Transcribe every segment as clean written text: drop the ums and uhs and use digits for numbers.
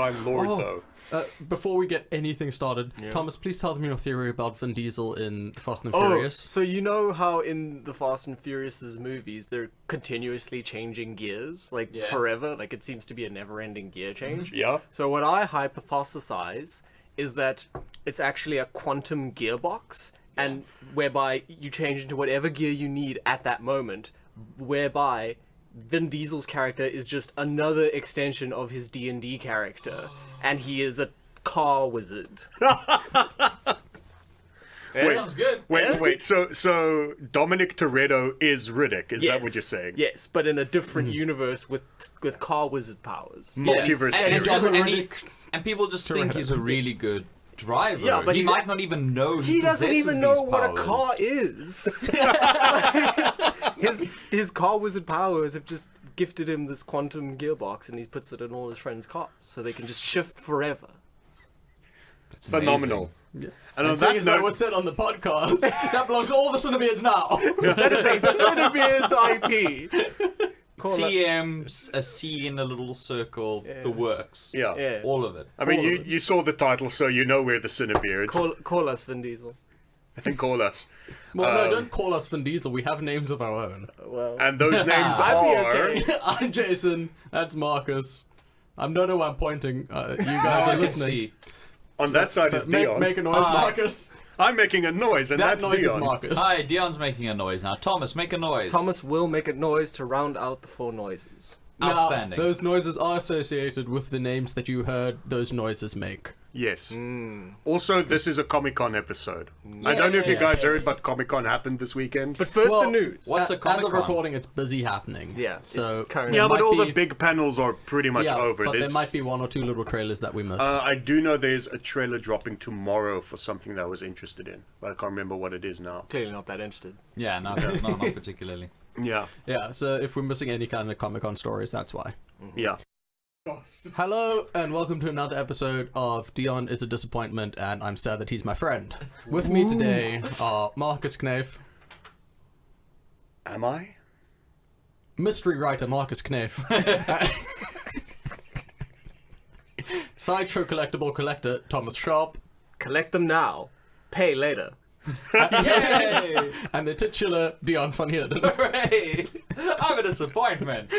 Time Lord, though. Before we get anything started, Thomas, please tell them your theory about Vin Diesel in Fast and Furious. So you know how in the Fast and Furious movies they're continuously changing gears, like forever? Like it seems to be a never-ending gear change. Yeah. So what I hypothesize is that it's actually a quantum gearbox, and whereby you change into whatever gear you need at that moment, whereby Vin Diesel's character is just another extension of his D&D character, and he is a car wizard. Wait, sounds good. Wait. So Dominic Toretto is Riddick. Is that what you're saying? Yes, but in a different universe with car wizard powers. Multiverse. And people just think he's a really good driver. Yeah, but he might not even know he doesn't even know what a powers. car is. his car wizard powers have just gifted him this quantum gearbox, and he puts it in all his friends' cars, so they can just shift forever. That's Phenomenal. Yeah. And on Seeing that as that note, was said on the podcast, that belongs to all the CineBeards now. That is a CineBeards IP. TM, a C in a little circle, the works. yeah. All of it. I mean, All of you saw the title, so you know we're the CineBeards. Call us Vin Diesel. And call us. Well, no, don't call us Vin Diesel. We have names of our own. Well, And those names I'd be are... okay. I'm Jason. That's Marcus. I don't know why I'm pointing. You guys are listening. See. On that side is Dion. Make a noise, Marcus. I'm making a noise, and That that's noise Dion. is Marcus. Hi, Dion's making a noise now. Thomas, make a noise. Thomas will make a noise to round out the 4 noises. Now, Outstanding. those noises are associated with the names that you heard those noises make. Yes. Also, this is a Comic-Con episode. I don't know if you guys heard, but Comic-Con happened this weekend. But first, Well, the news. What's a As of Comic-Con? recording, it's busy happening. Yeah, So it's currently. Yeah, but might all the be- big panels are pretty much over. but This, there might be 1 or 2 little trailers that we miss. I do know there's a trailer dropping tomorrow for something that I was interested in, but I can't remember what it is now. Clearly not that interested. Yeah, not particularly. Yeah, Yeah, so if we're missing any kind of Comic-Con stories, that's why. yeah. Hello, and welcome to another episode of Dion is a Disappointment, and I'm sad that he's my friend. With me today are Marcus Knafe, Am I? mystery writer Marcus Knafe, sideshow collectible collector Thomas Sharp, Collect them now. Pay later. Yay! and the titular Dion Van Heerden. Hooray! I'm a disappointment.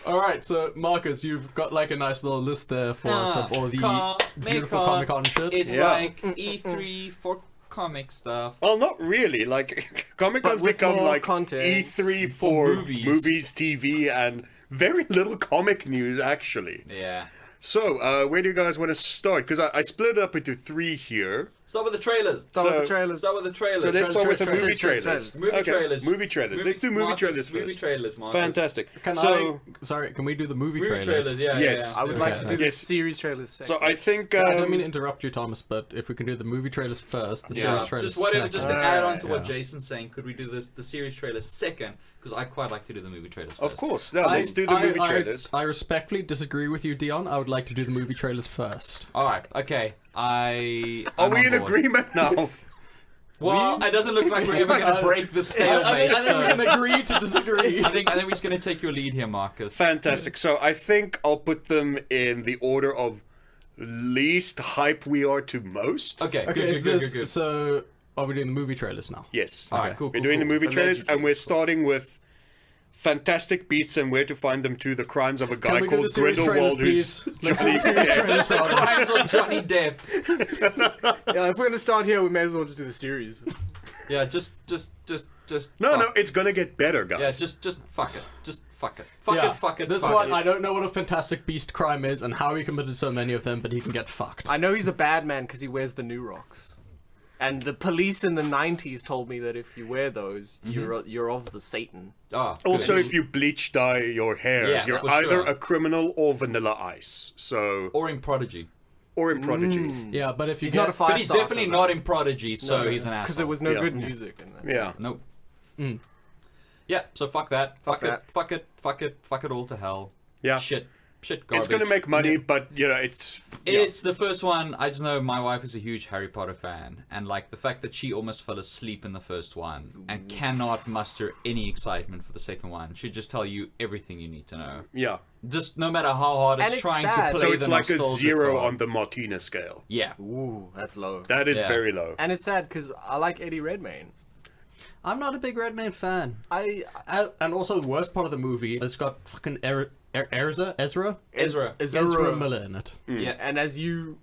Alright, so Marcus, you've got like a nice little list there for us of all the beautiful Comic-Con shit. It's Yeah. like E3 for comic stuff. Well, not really. Like, Comic-Con's But with become more like content. E3 for movies. TV, and very little comic news, actually. Yeah. So, where do you guys want to start? Because I split it up into 3 here. Start with the trailers. Start with So- the trailers. Start with the trailers. So let's start with the movie trailers. trailers. Movie Okay, trailers. Movie trailers. Let's do movie Marcus, trailers first. Movie trailers, Marcus. Fantastic. Can can we do the movie Movie trailers? trailers, yeah. Yes. I would like to do the Yes. series trailers second. So I think... I don't mean to interrupt you, Thomas, but if we can do the movie trailers first, the series trailers Just whatever. second. Just to add on to what Yeah. Jason's saying, could we do the series trailers second? Because I quite like to do the movie trailers first. Of course. No, let's do the movie trailers. I respectfully disagree with you, Dion. I would like to do the movie trailers first. All right. Okay. Are I'm we on in board. agreement now? Well, it doesn't look like we're ever going to break the stalemate. I think so we can agree to disagree. I think we're just going to take your lead here, Marcus. Fantastic. So I think I'll put them in the order of least hype we are to most. Okay. Okay, Good. so are we doing the movie trailers now? Yes. All right. Cool. We're doing the movie trailers, Allegedly. and we're starting with Fantastic Beasts and Where to Find Them 2, The Crimes of a Guy Can we do the Called series trailers, Grindelwald who's please? Let's do the series trailers round. Crimes of Johnny Depp. Yeah, if we're gonna start here, we may as well just do the series. Yeah. Just. No, it's gonna get better, guys. Yeah. Just fuck it. Just fuck it. Yeah, Fuck it. This fuck one, it. I don't know what a Fantastic Beast crime is and how he committed so many of them, but he can get fucked. I know he's a bad man because he wears the new rocks. And the police in the 90s told me that if you wear those, you're of the Satan. Oh, Also, good. if you bleach dye your hair, Yeah, you're for either sure. a criminal or Vanilla Ice. So, Or in Prodigy. or in Prodigy. Yeah, but if you He's get... not a five But he's definitely not in Prodigy, so he's an asshole. because there was no Yeah. good music in that. Yeah. Nope. Yeah, so fuck that. Fuck it. that. Fuck it. Fuck it. Fuck it all to hell. Yeah. Shit. shit garbage. It's going to make money, but it's It's the first one. I just know my wife is a huge Harry Potter fan, and like the fact that she almost fell asleep in the first one and cannot muster any excitement for the second one should just tell you everything you need to know. yeah. Just no matter how hard And it's it's trying sad. to play So it's the like a nostalgia 0 card. on the Martina scale. Yeah. Ooh, that's low. That is Yeah. very low. And it's sad because I like Eddie Redmayne. I'm not a big Redmayne fan. I And also, the worst part of the movie, it's got fucking Ezra Ezra Miller in it. Yeah. And as you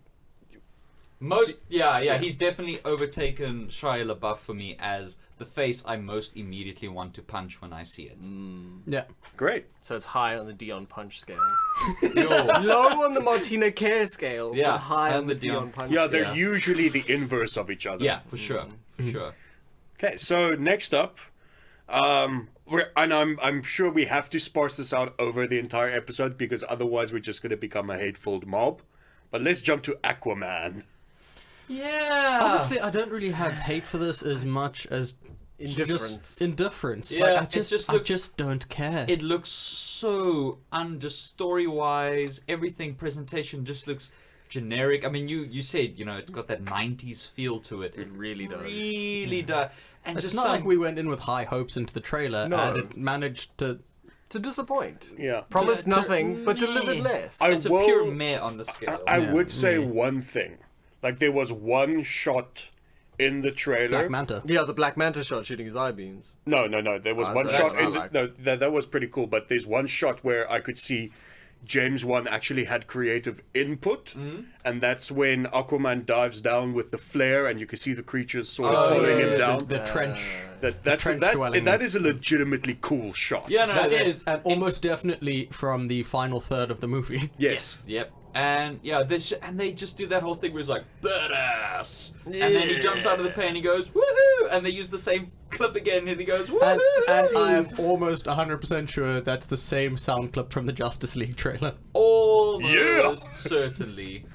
He's definitely overtaken Shia LaBeouf for me as the face I most immediately want to punch when I see it. Yeah. Great. So it's high on the Dion Punch scale. Yo. Low on the Martina Care scale, Yeah, but high and on the the Dion Dion- Punch Yeah, scale. they're usually the inverse of each other. Yeah, for sure. For sure. Okay, so next up, I'm sure we have to sparse this out over the entire episode because otherwise we're just going to become a hateful mob. But let's jump to Aquaman. Yeah. Honestly, I don't really have hate for this as much as Indifference. Just indifference. Yeah, Like, it just I looks- just don't care. It looks so under story-wise. Everything presentation just looks generic. I mean, you said, it's got that 90s feel to it. It really does. Really does. And It's just not some- like we went in with high hopes into the trailer No. and it managed to. To disappoint. Yeah. Promised Just nothing, but delivered meh. less. I It's a will- pure meh on the scale. I Yeah, would say yeah. one thing. Like, there was one shot in the trailer. Black Manta. Yeah, the Black Manta shot shooting his eye beams. No. There was Ah, one so that's shot what I in the, liked. no, that was pretty cool. But there's one shot where I could see James Gunn actually had creative input, and that's when Aquaman dives down with the flare, and you can see the creatures sort of following him down. The trench. That's trench that dwelling. is a legitimately cool shot. Yeah, no, That that is, and almost definitely from the final third of the movie. Yes. Yep. And yeah, and they just do that whole thing where it's like badass, and then he jumps out of the pen, he goes woohoo, and they use the same clip again, and he goes woohoo. And I am almost 100% sure that's the same sound clip from the Justice League trailer. Almost Yeah. certainly.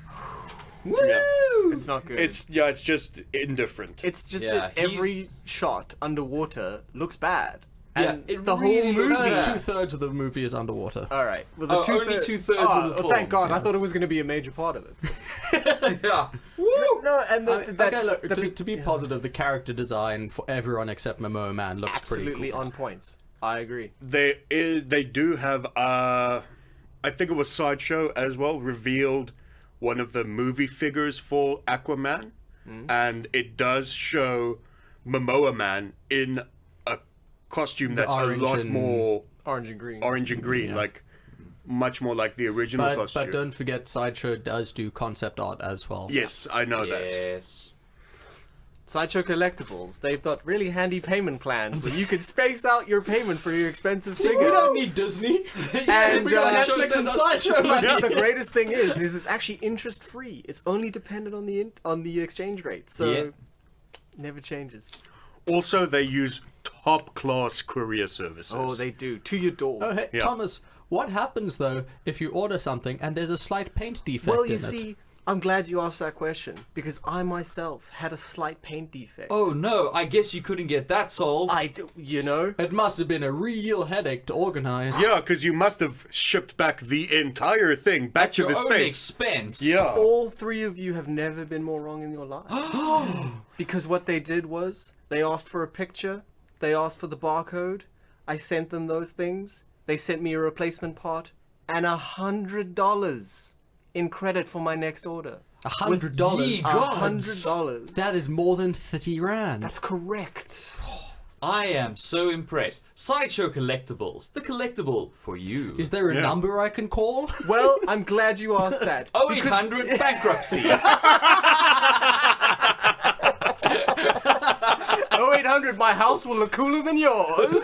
Woo! It's not good. It's just indifferent. It's just Yeah, that every shot underwater looks bad. Yeah, And it the really whole looks movie. bad. 2/3 of the movie is underwater. All right. Well, the Oh, only 2/3 of the Thank film, God. I thought it was going to be a major part of it. Yeah. No, and Okay, look, to be positive, the character design for everyone except Momoa Man looks pretty absolutely cool. on point. I agree. They do have I think it was Sideshow as well revealed one of the movie figures for Aquaman, and it does show Momoa Man in a costume that's a orange lot and- more Orange and green. orange and green, like much more like the original costume. But don't forget, Sideshow does do concept art as well. Yes, I know that. Yes. Sideshow Collectibles. They've got really handy payment plans where you can space out your payment for your expensive See, figure. we don't need Disney. And, we got uh, Netflix and Sideshow. But the greatest thing is it's actually interest free. It's only dependent on the exchange rate, so Yeah. never changes. Also, they use top class courier services. Oh, they do to your door. Oh, hey, Yeah. Thomas, what happens though if you order something and there's a slight paint defect Well, in you it? see, I'm glad you asked that question because I myself had a slight paint defect. Oh no, I guess you couldn't get that solved. I do, you know. It must have been a real headache to organize. Yeah, because you must have shipped back the entire thing back At to your the own States. expense. Yeah. All three of you have never been more wrong in your life. Because what they did was they asked for a picture, they asked for the barcode, I sent them those things, they sent me a replacement part, and $100 in credit for my next order. $100. Ye gods. $100. That is more than 30 rand. That's correct. I am so impressed. Sideshow Collectibles, the collectible for you. Is there a Yeah. number I can call? Well, I'm glad you asked that. 0800 bankruptcy. 0800, my house will look cooler than yours.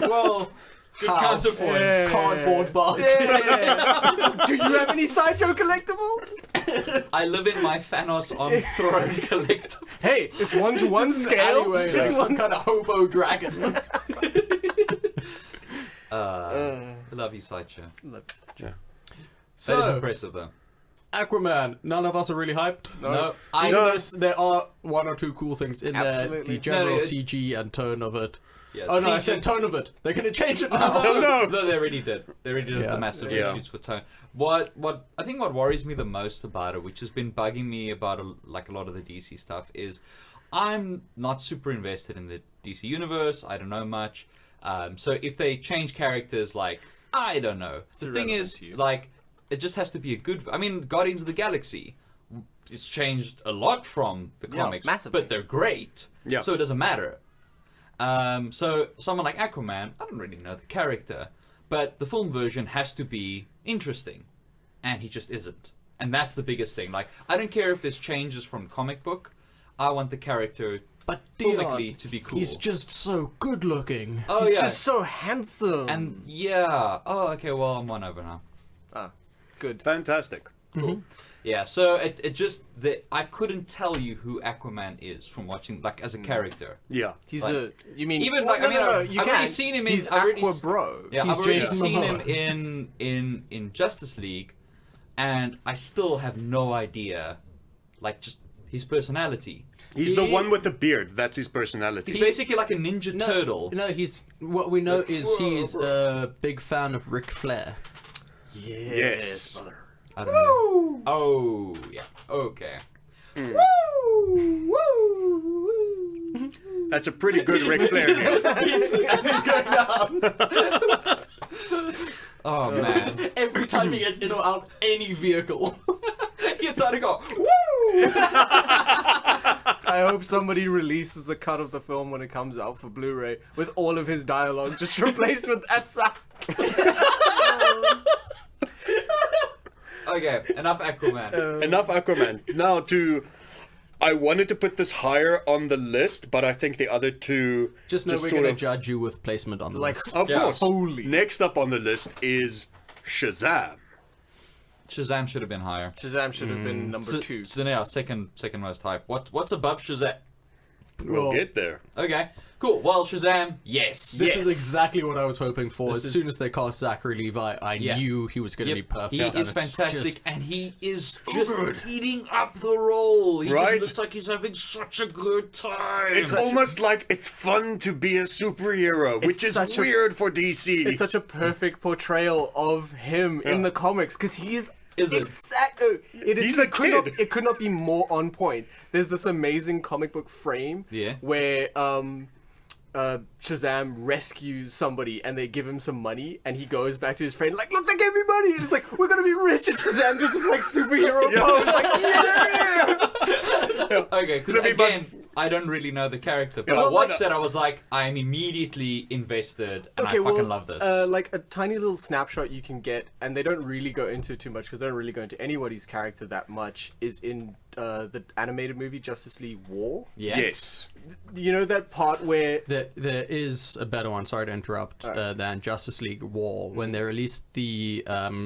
Well, good House. counterpoint. Yeah. Cardboard box. Yeah. Do you have any Sideshow Collectibles? I live in my Thanos on throne collectible. Hey, it's 1-to-1 scale. Alleyway, like It's some kind of hobo dragon. I love you, Sideshow. That is So, impressive, though. Aquaman. None of us are really hyped. No, I No. know there are one or two cool things in there. Absolutely. The general No, CG and tone of it. Yeah, Oh no, I season- said tone of it. They're gonna change it now. Oh no! No, they already did. They already did Yeah. the massive Yeah. reshoots for tone. What I think what worries me the most about it, which has been bugging me about a lot of the DC stuff, is I'm not super invested in the DC universe. I don't know much. So if they change characters, like I don't know. The thing irrelevant is, to you. like, it just has to be a good. I mean, Guardians of the Galaxy. It's changed a lot from the Yeah, comics, massively. but they're great. Yeah. So it doesn't matter. So someone like Aquaman, I don't really know the character, but the film version has to be interesting, and he just isn't. And that's the biggest thing. Like, I don't care if there's changes from comic book. I want the character But filmically Dion, to be cool. he's just so good looking. Oh He's yeah, just so handsome. and yeah. Oh okay. Well, I'm one over now. Good. Fantastic. Yeah. So it just I couldn't tell you who Aquaman is from watching, like, as a character. Yeah. He's Like- you mean Even, well, like, I mean, no, I've you already can. seen him in- He's I've already Aqua s- Bro. Yeah, He's I've already Jason seen Momoa. him in Justice League, and I still have no idea, like, just his personality. He's the one with the beard. That's his personality. He's basically like a Ninja Turtle. No, he's what we know is he's a big fan of Ric Flair. Yes. brother. I don't know. Oh, yeah. Okay. That's a pretty good Ric Flair. As he's going down. Oh man. Every time he gets in or out any vehicle. He gets out and go, woo! I hope somebody releases a cut of the film when it comes out for Blu-ray with all of his dialogue just replaced with that sound. Okay, enough Aquaman. Enough Aquaman. Now I wanted to put this higher on the list, but I think the other two Just know we're sort gonna of- judge you with placement on the Like, list. Of Yeah. course. Holy. Next up on the list is Shazam. Shazam should have been higher. Shazam should have been number 2. So now, second most hype. What's above Shazam? We'll Well, get there. Okay, cool. Well, Shazam, yes. This is Yes. exactly what I was hoping for. This As is- soon as they cast Zachary Levi, I Yeah. knew he was going to Yep, be perfect. he and is it's fantastic, just- and he is just eating up the role. He Right? just looks like he's having such a good time. It's almost like it's fun to be a superhero, which is such a- weird for DC. It's such a perfect portrayal of him in the comics because he's Is it? exactly. It is. He's a it could not- kid. it could not be more on point. There's this amazing comic book frame Yeah. where Shazam rescues somebody and they give him some money and he goes back to his friend like, look, they gave me money, and it's like, we're gonna be rich, and Shazam does this like superhero pose like, yeah. Okay, because I mean, but- again, I don't really know the character, but Yeah, I well, watched like- that. I was like, I'm immediately invested, and Okay, I fucking well, love this. like a tiny little snapshot you can get, and they don't really go into too much because they don't really go into anybody's character that much. Is in the animated movie Justice League War. yeah. Yes. You know that part where There is a better one, sorry to interrupt, than Justice League War, when they released the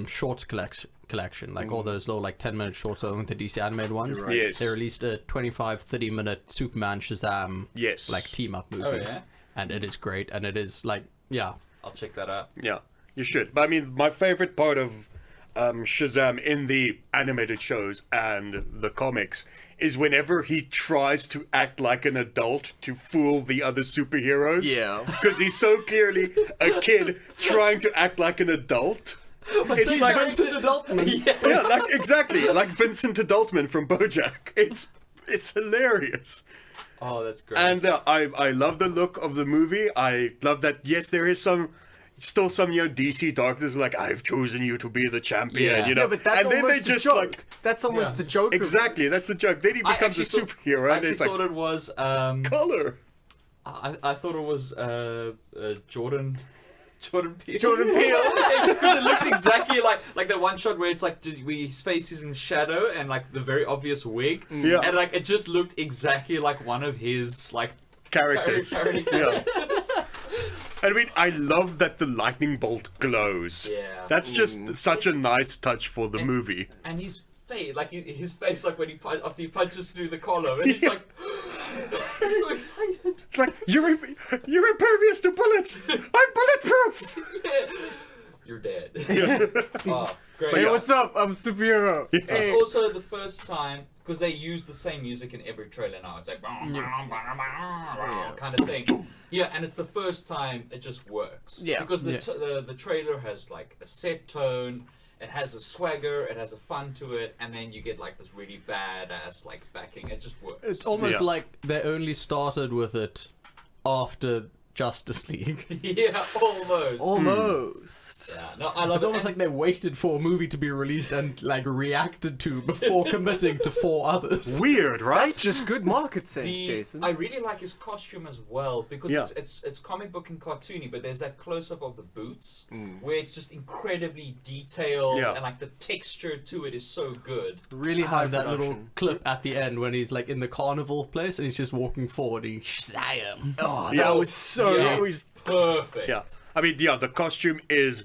shorts collection, like all those little like 10-minute shorts with the DC animated ones. You're right. Yes. They released a 25-30 minute Superman Shazam Yes. like team up movie. Oh yeah. And it is great, and it is like, yeah. I'll check that out. Yeah, you should. But I mean, my favorite part of Shazam in the animated shows and the comics is whenever he tries to act like an adult to fool the other superheroes. Yeah. Because he's so clearly a kid trying to act like an adult. It's He's like Vincent Adultman. yeah, like exactly like Vincent Adultman from BoJack. It's hilarious. Oh, that's great. And I love the look of the movie. I love that. Yes, there is still some DC doctors like, I've chosen you to be the champion. Yeah. You know, yeah, but that's and then almost they just the joke. like That's almost Yeah. the joke. of exactly it. that's the joke. Then he I becomes a actually thought- superhero, I and actually it's like thought it was color. I thought it was Jordan Peele. Jordan Peele. Because it looks exactly like that one shot where it's like just, where his face is in shadow and like the very obvious wig. Yeah. And like it just looked exactly like one of his like Characters. parody Yeah. I mean, I love that the lightning bolt glows. Yeah. That's just such a nice touch for the movie. And his face, like his face, like when after he punches through the collar, and he's like so excited. It's like you're impervious to bullets. I'm bulletproof. You're dead. Oh, Great. Hey, Yeah. what's up? I'm superhero. It's Hey. also the first time because they use the same music in every trailer now. It's like kind of thing. Yeah, and it's the first time it just works. Yeah. Because the trailer has like a set tone. It has a swagger, it has a fun to it, and then you get like this really badass like backing. It just works. It's almost Yeah. like they only started with it after Justice League. Yeah, almost. Almost. Yeah, no, I love It's it. almost like they waited for a movie to be released and like reacted to before committing to 4 others. Weird, right? That's just good market sense, The- Jason. I really like his costume as well because Yeah. it's comic book and cartoony, but there's that close up of the boots where it's just incredibly detailed Yeah. and like the texture to it is so good. Really I high have that production. little clip at the end when he's like in the carnival place and he's just walking forward and Shazam. Oh, Yeah. that was so. Yeah. It was Perfect. Yeah. I mean, yeah, the costume is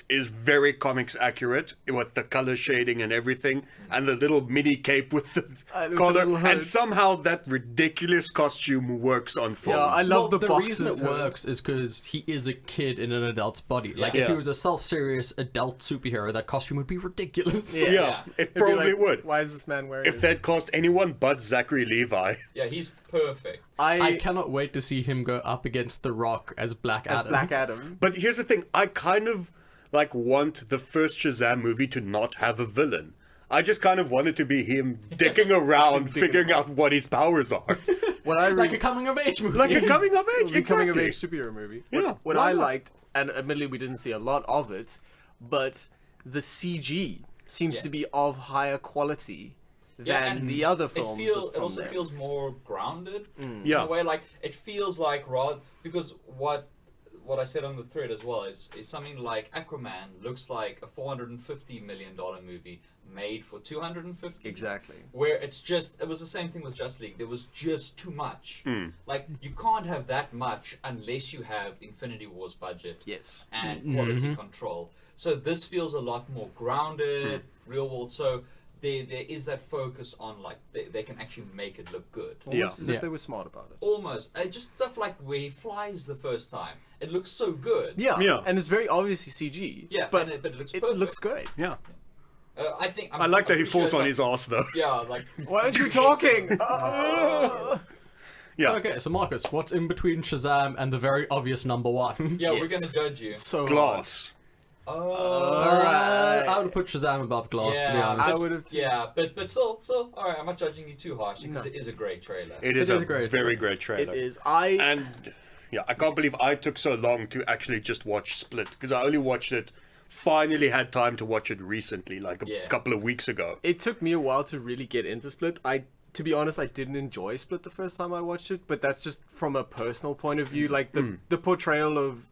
very comics accurate with the color shading and everything, and the little mini cape with the with the collar, little hood. and somehow that ridiculous costume works on film. Yeah, I love the reason boxes it hood. works is because he is a kid in an adult's body. Like Yeah. if he was a self-serious adult superhero, that costume would be ridiculous. Yeah. Yeah, it It'd be probably like, would. Why is this man wearing If this? they'd cost anyone but Zachary Levi. Yeah, he's perfect. I cannot wait to see him go up against The Rock as Black as Adam. Black Adam. But here's the thing, I kind of like want the first Shazam movie to not have a villain. I just kind of want it to be him dicking around, figuring out what his powers are. What I Like really a coming of age movie. Like a coming of age, It was a coming of exactly. age superhero movie. Yeah, What why I not? liked, and admittedly we didn't see a lot of it, but the CG seems Yeah. to be of higher quality Yeah, than and the other It, films. it from also them. feels more grounded. In Yeah. a way, like it feels like because what I said on the thread as well is something like Aquaman looks like a $450 million movie made for 250. Exactly. Where it was the same thing with Justice League. There was just too much. Like you can't have that much unless you have Infinity War's budget Yes. and quality control. So this feels a lot more grounded, real world. So there is that focus on like they can actually make it look good. Almost as Yeah. if they were smart about it. Almost just stuff like where he flies the first time. It looks so good. Yeah. Yeah. And it's very obviously CG. Yeah, But but it looks it perfect. looks great. Yeah. I think I like that he I'm pretty falls sure on it's his ass, though. like, yeah, like Why aren't you talking? Yeah. Okay, so Marcus, what's in between Shazam and the very obvious number 1? yeah, we're Yes. gonna judge you. So Glass. Oh, Alright. I would put Shazam above Glass, to be Yeah, honest. I would have. yeah, but still, all right. I'm not judging you too harshly because it is a great trailer. It is It a is a great very trailer. great It trailer. is. And yeah, I can't believe I took so long to actually just watch Split because I only watched it. Finally had time to watch it recently, like a Yeah. couple of weeks ago. It took me a while to really get into Split. To be honest, I didn't enjoy Split the first time I watched it, but that's just from a personal point of view. Like the portrayal of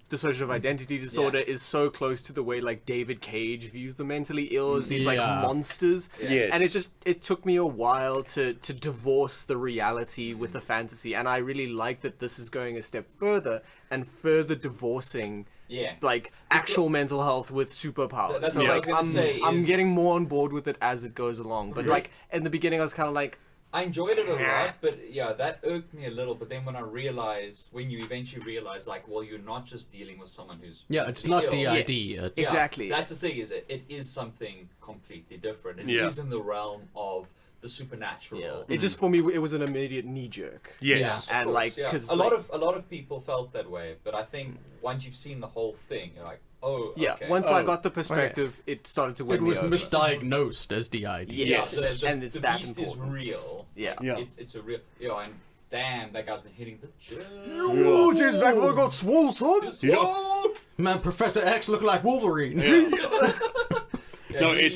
dissociative identity disorder is so close to the way like David Cage views the mentally ill as these like Yeah. monsters. Yes. And it took me a while to divorce the reality with the fantasy, and I really like that this is going a step further and further divorcing Yeah. like actual mental health with superpowers. That's So what I like was gonna say I'm is- getting more on board with it as it goes along. But like in the beginning I was kind of like, I enjoyed it a lot, but yeah, that irked me a little. But then when you eventually realize, like, well, you're not just dealing with someone who's Yeah, it's mentally not ill. DID. It's, Yeah, Exactly. That's the thing, is it is something completely different. It Yeah. is in the realm of the supernatural. it just for me it was an immediate knee jerk. Yes. Of And course, like yeah. because a lot of people felt that way, but I think once you've seen the whole thing, you're like, oh, yeah, okay. once I got the perspective, it started to it win me was over. misdiagnosed as DID. Yes. the, And it's the that beast important. is real. Yeah. Yeah. It's a real, and damn, that guy's been hitting the gym. Oh, James McAvoy got swole, son. Whoa! Man, Professor X looked like Wolverine. Yeah, No, he-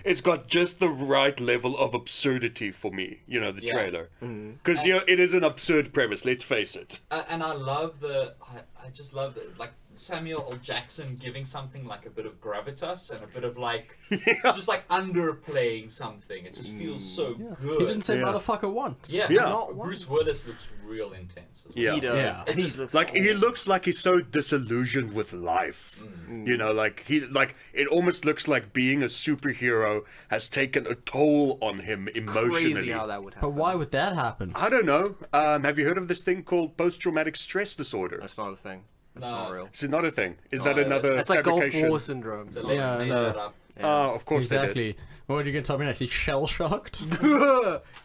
it's got just the right level of absurdity for me. You know, the Yeah. trailer, because it is an absurd premise. Let's face it. and I love I just love like Samuel L. Jackson giving something like a bit of gravitas and a bit of like just like underplaying something. It just feels so good. He didn't say Yeah. motherfucker once. Yeah, Yeah. not Bruce Willis looks real intense. As well. Yeah. He does. Yeah. And he Just- looks Like he looks like he's so disillusioned with life. You know, like it almost looks like being a superhero has taken a toll on him emotionally. crazy how that would happen. But why would that happen? I don't know. Have you heard of this thing called post-traumatic stress disorder? That's not a thing. It's not real. It's not a thing. Is that No, another It's like Gulf fabrication? War syndrome. The So. left Yeah, made no. that up. Oh, of course they did. Exactly. What are you going to tell me next? He's shell-shocked?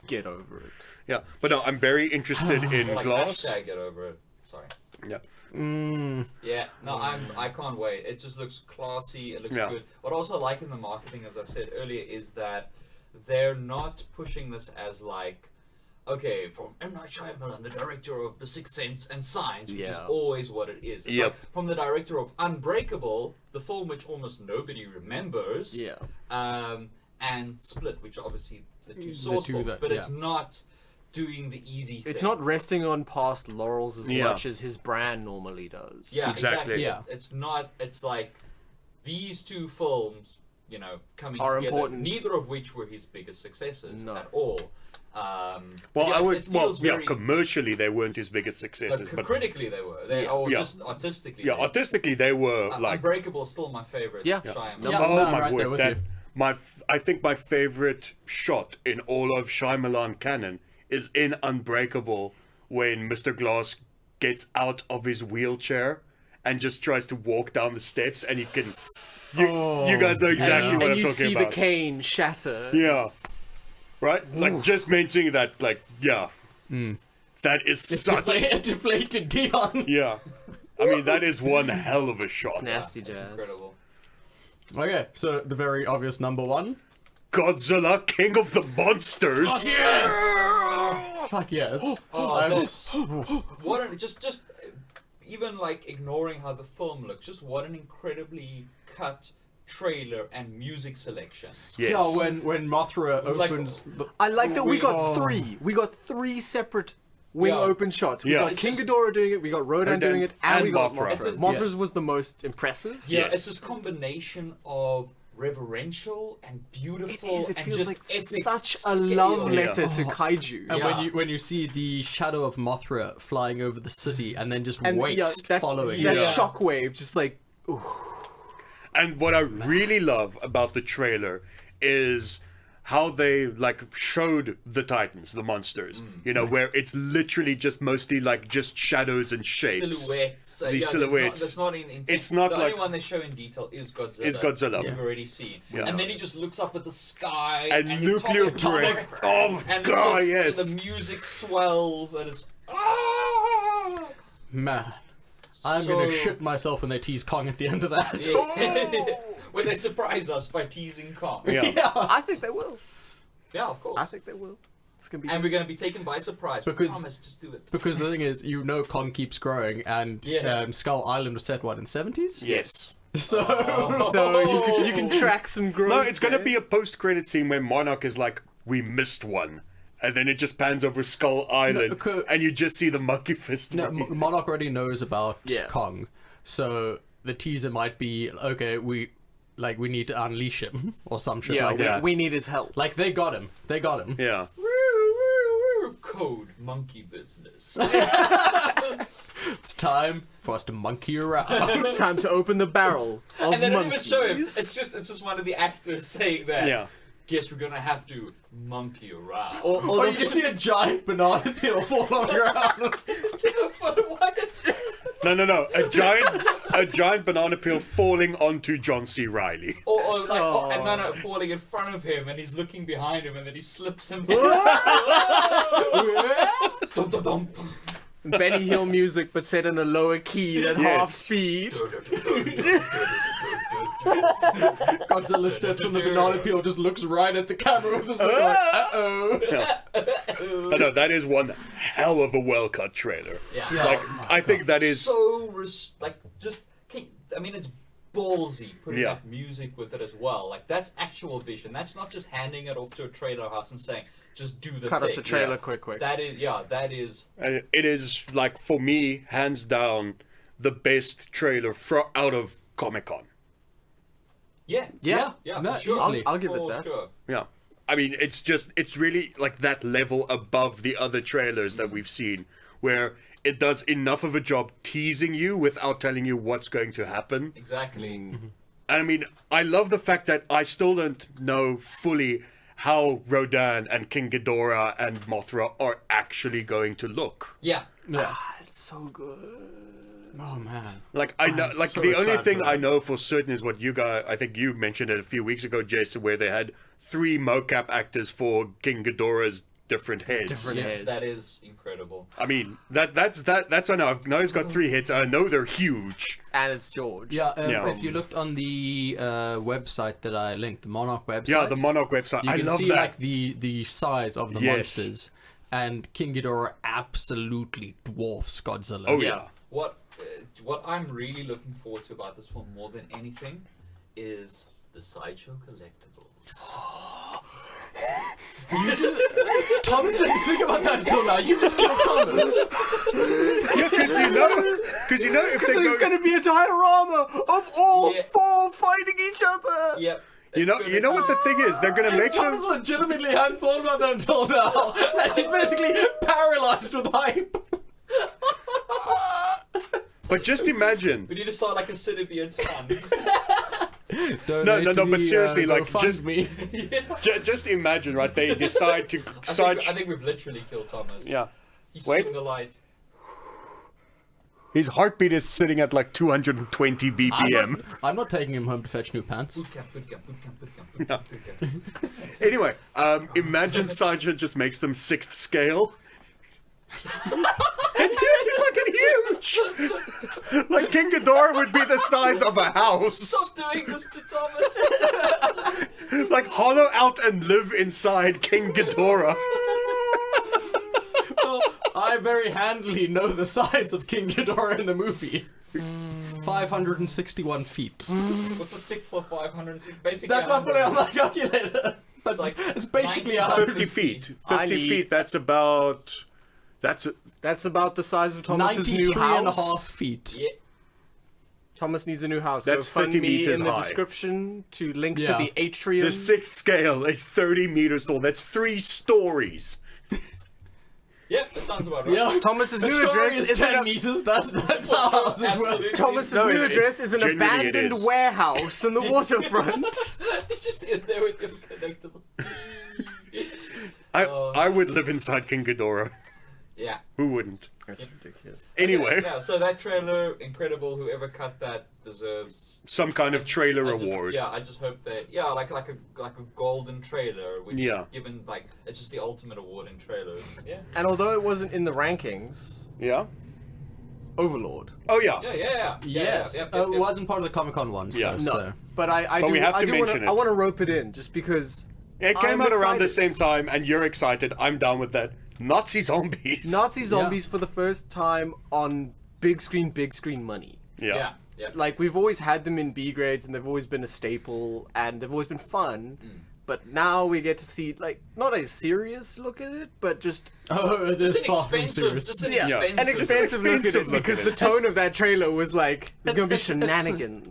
Get over it. Yeah, but no, I'm very interested in Like glass. hashtag get over it. Sorry. Yeah. Yeah, no, I can't wait. It just looks classy. It looks Yeah. good. What I also like in the marketing, as I said earlier, is that they're not pushing this as like, okay, from M. Night Shyamalan, the director of The Sixth Sense and Signs, which is Yeah. always what it is. It's Yep. like from the director of Unbreakable, the film which almost nobody remembers, Yeah. and Split, which are obviously the two The source two films, that- but yeah. it's not doing the easy thing. It's not resting on past laurels as Yeah. much as his brand normally does. Yeah, Exactly. exactly. Yeah. It's not. It's like these two films, coming Are together. important. Neither of which were his biggest successes No. at all. Well, yeah, I would. It Well, feels yeah, very, commercially they weren't his biggest but successes, but critically they were. They or Yeah. just artistically. yeah, they- artistically they were like. Unbreakable is still my favorite. Yeah. Shyamalan. Yeah. Oh no, my right there word! with That you. I think my favorite shot in all of Shyamalan canon is in Unbreakable when Mr. Glass gets out of his wheelchair and just tries to walk down the steps, and he can. You guys know exactly And what I'm you talking see about. the cane shatter. Yeah. Right? Like, just mentioning that, like, yeah. That is such. Deflated Dion. Yeah. I mean, that is one hell of a shot. It's nasty It's jazz. incredible. Okay, so the very obvious number one. Godzilla, King of the Monsters. Fuck yes. Oh, I'm that's- What an, just even like ignoring how the film looks, just what an incredibly cut trailer and music selection. Yes. Yeah, when Mothra Like- opens. I like that we got Oh. three. We got three separate wing Yeah. open shots. We Yeah. got It's King just- Ghidorah doing it, we got Rodan Rodan doing it, and and we got Mothra. Mothra. It's a- Mothra's was the most impressive. Yeah, Yes. it's this combination of reverential and beautiful. It is. It and feels just like epic such a scale. love Yeah. letter to kaiju. And Yeah. when you see the shadow of Mothra flying over the city and then just And waste that, following. that Yeah. shockwave, just like And what I really love about the trailer is how they like showed the Titans, the monsters. Where it's literally just mostly like just shadows and shapes. Silhouettes. These yeah, silhouettes. That's not in It's not the like- only one they show in detail is Godzilla. Is Godzilla. We've already seen. Yeah. And then he just looks up at the sky And his nuclear atomic- breath. Oh, and God, just, yes. the music swells and it's Man, I'm gonna So- shit myself when they tease Kong at the end of that. when they surprise us by teasing Kong. Yeah. I think they will. Yeah, of course. I think they will. It's gonna be. And we're gonna be taken by surprise. Because- Promise, just do it. Because the thing is, Kong keeps growing, and Yeah. Skull Island was set, what, in 70s? Yes. So, so you can track some growth. No, it's gonna there. be a post-credit scene where Monarch is like, "We missed one," and then it just pans over Skull Island, okay. and you just see the monkey fist. no, Monarch already knows about Yeah. Kong, so the teaser might be, okay, we need to unleash him, or some shit Yeah, like that. we need his help. Like, they got him. Yeah. Code monkey business. It's time for us to monkey around. It's time to open the barrel of And they don't even monkeys. show him. It's just one of the actors saying that. Yeah. Guess we're gonna have to monkey around. Or Or the you just see a giant banana peel fall on the ground. No. A giant banana peel falling onto John C. Reilly. Or and then falling in front of him, and he's looking behind him, and then he slips and Dum, dum, dum. Benny Hill music, but set in a lower key at half speed. Godzilla steps on the banana peel, just looks right at the camera, and just looks like, uh-oh. I know, that is one hell of a well-cut trailer. Yeah. Yeah. Like, I think that is... I mean, it's ballsy putting Yeah. up music with it as well. Like, that's actual vision. That's not just handing it off to a trailer house and saying, just do the Cut thing. us a trailer Yeah. quick. That is. It is, like, for me, hands down, the best trailer out of Comic-Con. Yeah. Yeah. Yeah, No, for sure. easily. I'll give it For that. sure. Yeah. I mean, it's really, like, that level above the other trailers that we've seen, where it does enough of a job teasing you without telling you what's going to happen. Exactly. And I mean, I love the fact that I still don't know fully how Rodan and King Ghidorah and Mothra are actually going to look. Yeah. Yeah. It's so good. Oh man. Like I know, I'm like so the only excited thing for I that. know for certain is what you guys. I think you mentioned it a few weeks ago, Jason, where they had 3 mocap actors for King Ghidorah's different heads. different Yeah, heads. that is incredible. I mean, that's I know. I know he's got 3 hits. I know they're huge. And it's George. Yeah, Yeah. if you looked on the website that I linked, the Monarch website, Yeah, the Monarch website. you I can love see that. like the size of the Yes. monsters, and King Ghidorah absolutely dwarfs Godzilla. Oh yeah. What I'm really looking forward to about this film more than anything is the Sideshow collectibles. Thomas didn't think about that until now. You just killed Thomas. Yeah, because you know if they There's go, going to be a diorama of all Yeah. 4 fighting each other. Yep. you know what the thing is, they're gonna make Thomas them. legitimately hadn't thought about that until now, and he's basically paralyzed with hype. But just imagine. We need to start like a CineBeards fund. No, but seriously, like, just- me. Just imagine, right? They decide to I think we've literally killed Thomas. Yeah. He's Wait. seeing the light. His heartbeat is sitting at like 220 BPM. I'm not taking him home to fetch new pants. Boot camp. Anyway, imagine Sideshow just makes them 6th scale. And they're fucking huge! Like King Ghidorah would be the size of a house. Stop doing this to Thomas. Like hollow out and live inside King Ghidorah. I very handily know the size of King Ghidorah in the movie. 561 feet. What's a 6 for 506? Basically, That's what I'm putting on my calculator. But like it's basically 90 50 100 feet. 50 I need- feet, that's about... That's about the size of Thomas's new 93 and a house. half feet. Yeah. Thomas needs a new house. That's Go fund 50 me meters in the high. description to link Yeah. to the atrium. The 6th scale is 30 meters tall. That's 3 stories. Yep, that sounds about right. Yeah. Thomas's The new story address is is 10 in meters. That's how houses work. Absolutely. Thomas's No, new it- address is an genuinely it abandoned is. warehouse in the waterfront. Just in there with your collectible. I would live inside King Ghidorah. Yeah. Who wouldn't? That's ridiculous. Anyway, Yeah, so that trailer, incredible. Whoever cut that deserves some kind of trailer I just- award. Yeah, I just hope that like a golden trailer, which Yeah. is given like it's just the ultimate award in trailers. Yeah. And although it wasn't in the rankings, Yeah? Overlord. Oh, yeah. Yeah. Yes. Yep. It wasn't part of the Comic-Con ones, Yeah. though, No, so... but I But do. we have I to do mention wanna, it. I want to rope it in just because It came I'm out around the excited. same time, and you're excited. I'm down with that. Nazi zombies. Nazi zombies for the first time on big screen money. Yeah. Yeah. Like we've always had them in B grades, and they've always been a staple, and they've always been fun. But now we get to see like not a serious look at it, but just Oh, it is Just an far from expensive, serious. just an yeah, expensive. an expensive look at expensive it look because at the it. tone of that trailer was like there's gonna be It's- shenanigans.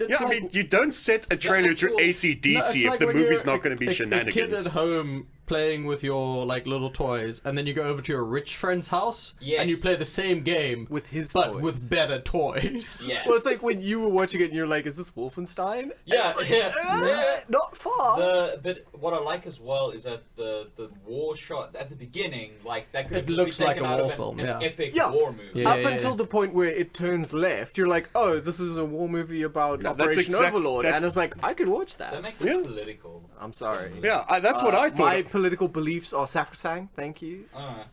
Yeah, I mean, you don't set a trailer to actual- AC/DC No, it's if like the when movie's you're not going to be a kid shenanigans. at home playing with your like little toys, and then you go over to your rich friend's house, and you Yes. play the same game With his but toys. with better toys. Yeah. Well, it's like when you were watching it and you're like, is this Wolfenstein? Yeah, yeah. Not far. But what I like as well is that the war shot at the beginning, like that could It just looks be like taken a out war of film, an yeah. epic Yeah. war movie. Yeah. Up until the point where it turns left, you're like, oh, this is a war movie about that's Operation exact- Overlord. that's- And it's like, I could watch That that. makes it Yeah. political. I'm sorry. Yeah, that's what I thought. My political beliefs are sacrosanct, thank you. Uh,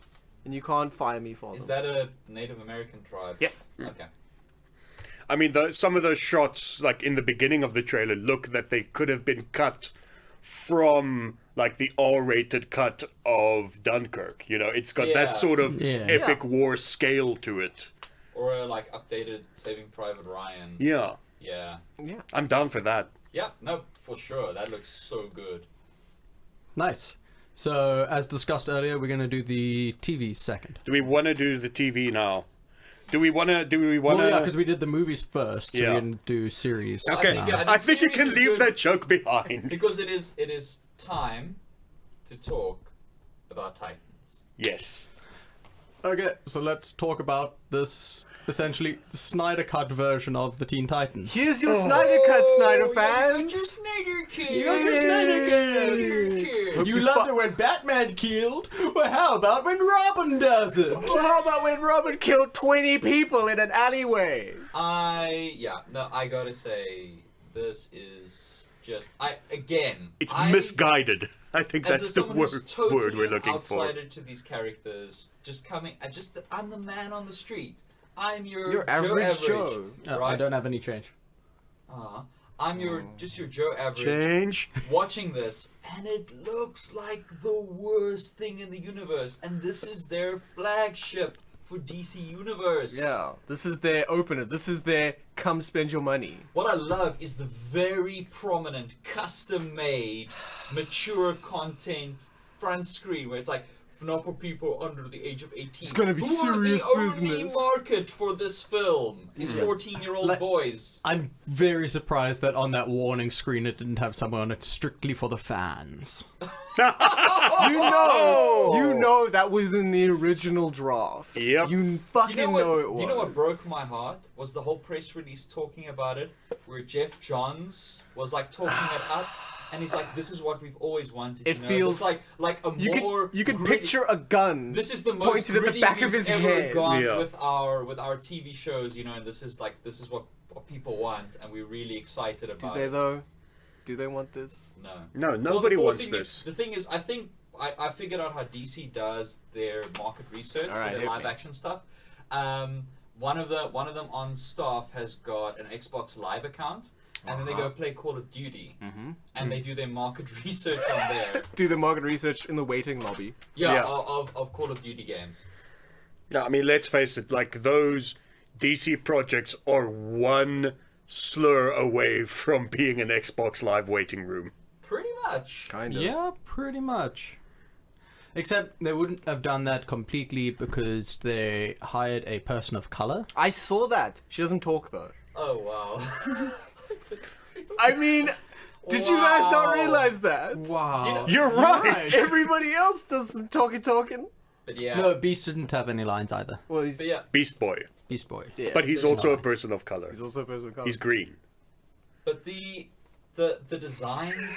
And you can't fire me for is them. that a Native American tribe? Yes. Okay. I mean, some of those shots, like in the beginning of the trailer, look that they could have been cut from like the R-rated cut of Dunkirk. You know, it's got Yeah. that sort of Yeah. epic Yeah. war scale to it. Or a like updated Saving Private Ryan. Yeah, Yeah. Yeah. I'm down for that. Yeah. No, for sure. That looks so good. Nice. So, as discussed earlier, we're going to do the TV second. Do we want to do the TV now? Do we want to? Well, yeah, because we did the movies first, so Yeah. we're going to do series. Okay, think, yeah, I think you series can is leave good. that joke behind. Because it is time to talk about Titans. Yes. Okay, so let's talk about this essentially Snyder Cut version of the Teen Titans. Here's your Snyder Cut, Snyder Oh, fans. You got your Snyder Kid. You got your Snyder Kid. hope You loved it when Batman killed? Well, how about when Robin does it? Well, how about when Robin killed 20 people in an alleyway? I gotta say, this is just, It's misguided. I think as that's the someone who's word totally we're an looking for. outsider to these characters, I'm the man on the street. I'm your average Joe. Joe. I don't have any change. I'm your Joe average. Change. Watching this, and it looks like the worst thing in the universe, and this is their flagship for DC Universe. Yeah, this is their opener. This is their come spend your money. What I love is the very prominent, custom-made, mature content front screen where it's like, not for people under the age of 18. It's gonna be Who serious are the business. only market for this film is 14-year-old Like- boys. I'm very surprised that on that warning screen it didn't have someone on it strictly for the fans. You know that was in the original draft. Yep. You fucking know it was. You know what broke my heart was the whole press release talking about it, where Jeff Johns was like talking it up, and he's like, "This is what we've always wanted." It you know? feels It's like a more you could gritty- picture a gun. This is the most pointed at the gritty back of we've his ever head. gone Yeah. with our TV shows, you know, and this is what people want, and we're really excited Do about they it. though? Do they want this? No. No, Well, nobody the wants thing this. The thing is, I think I figured out how DC does their market research All right, for their hit live me. action stuff. One of them on staff has got an Xbox Live account, and then they go play Call of Duty, and they do their market research on there. Do the market research in the waiting lobby. Yeah, of Call of Duty games. No, I mean, let's face it, like, those DC projects are one slur away from being an Xbox Live waiting room. Pretty much. Kind of. Yeah, pretty much. Except they wouldn't have done that completely because they hired a person of color. I saw that. She doesn't talk though. Oh wow. I mean, did you guys not Wow. realize that? Wow. You're right! Everybody else does some talking. But yeah. No, Beast didn't have any lines either. Well, he's But yeah. Beast Boy. Beast Boy. yeah, But he's also a Right. person of color. he's also a person of color. He's green. But the designs.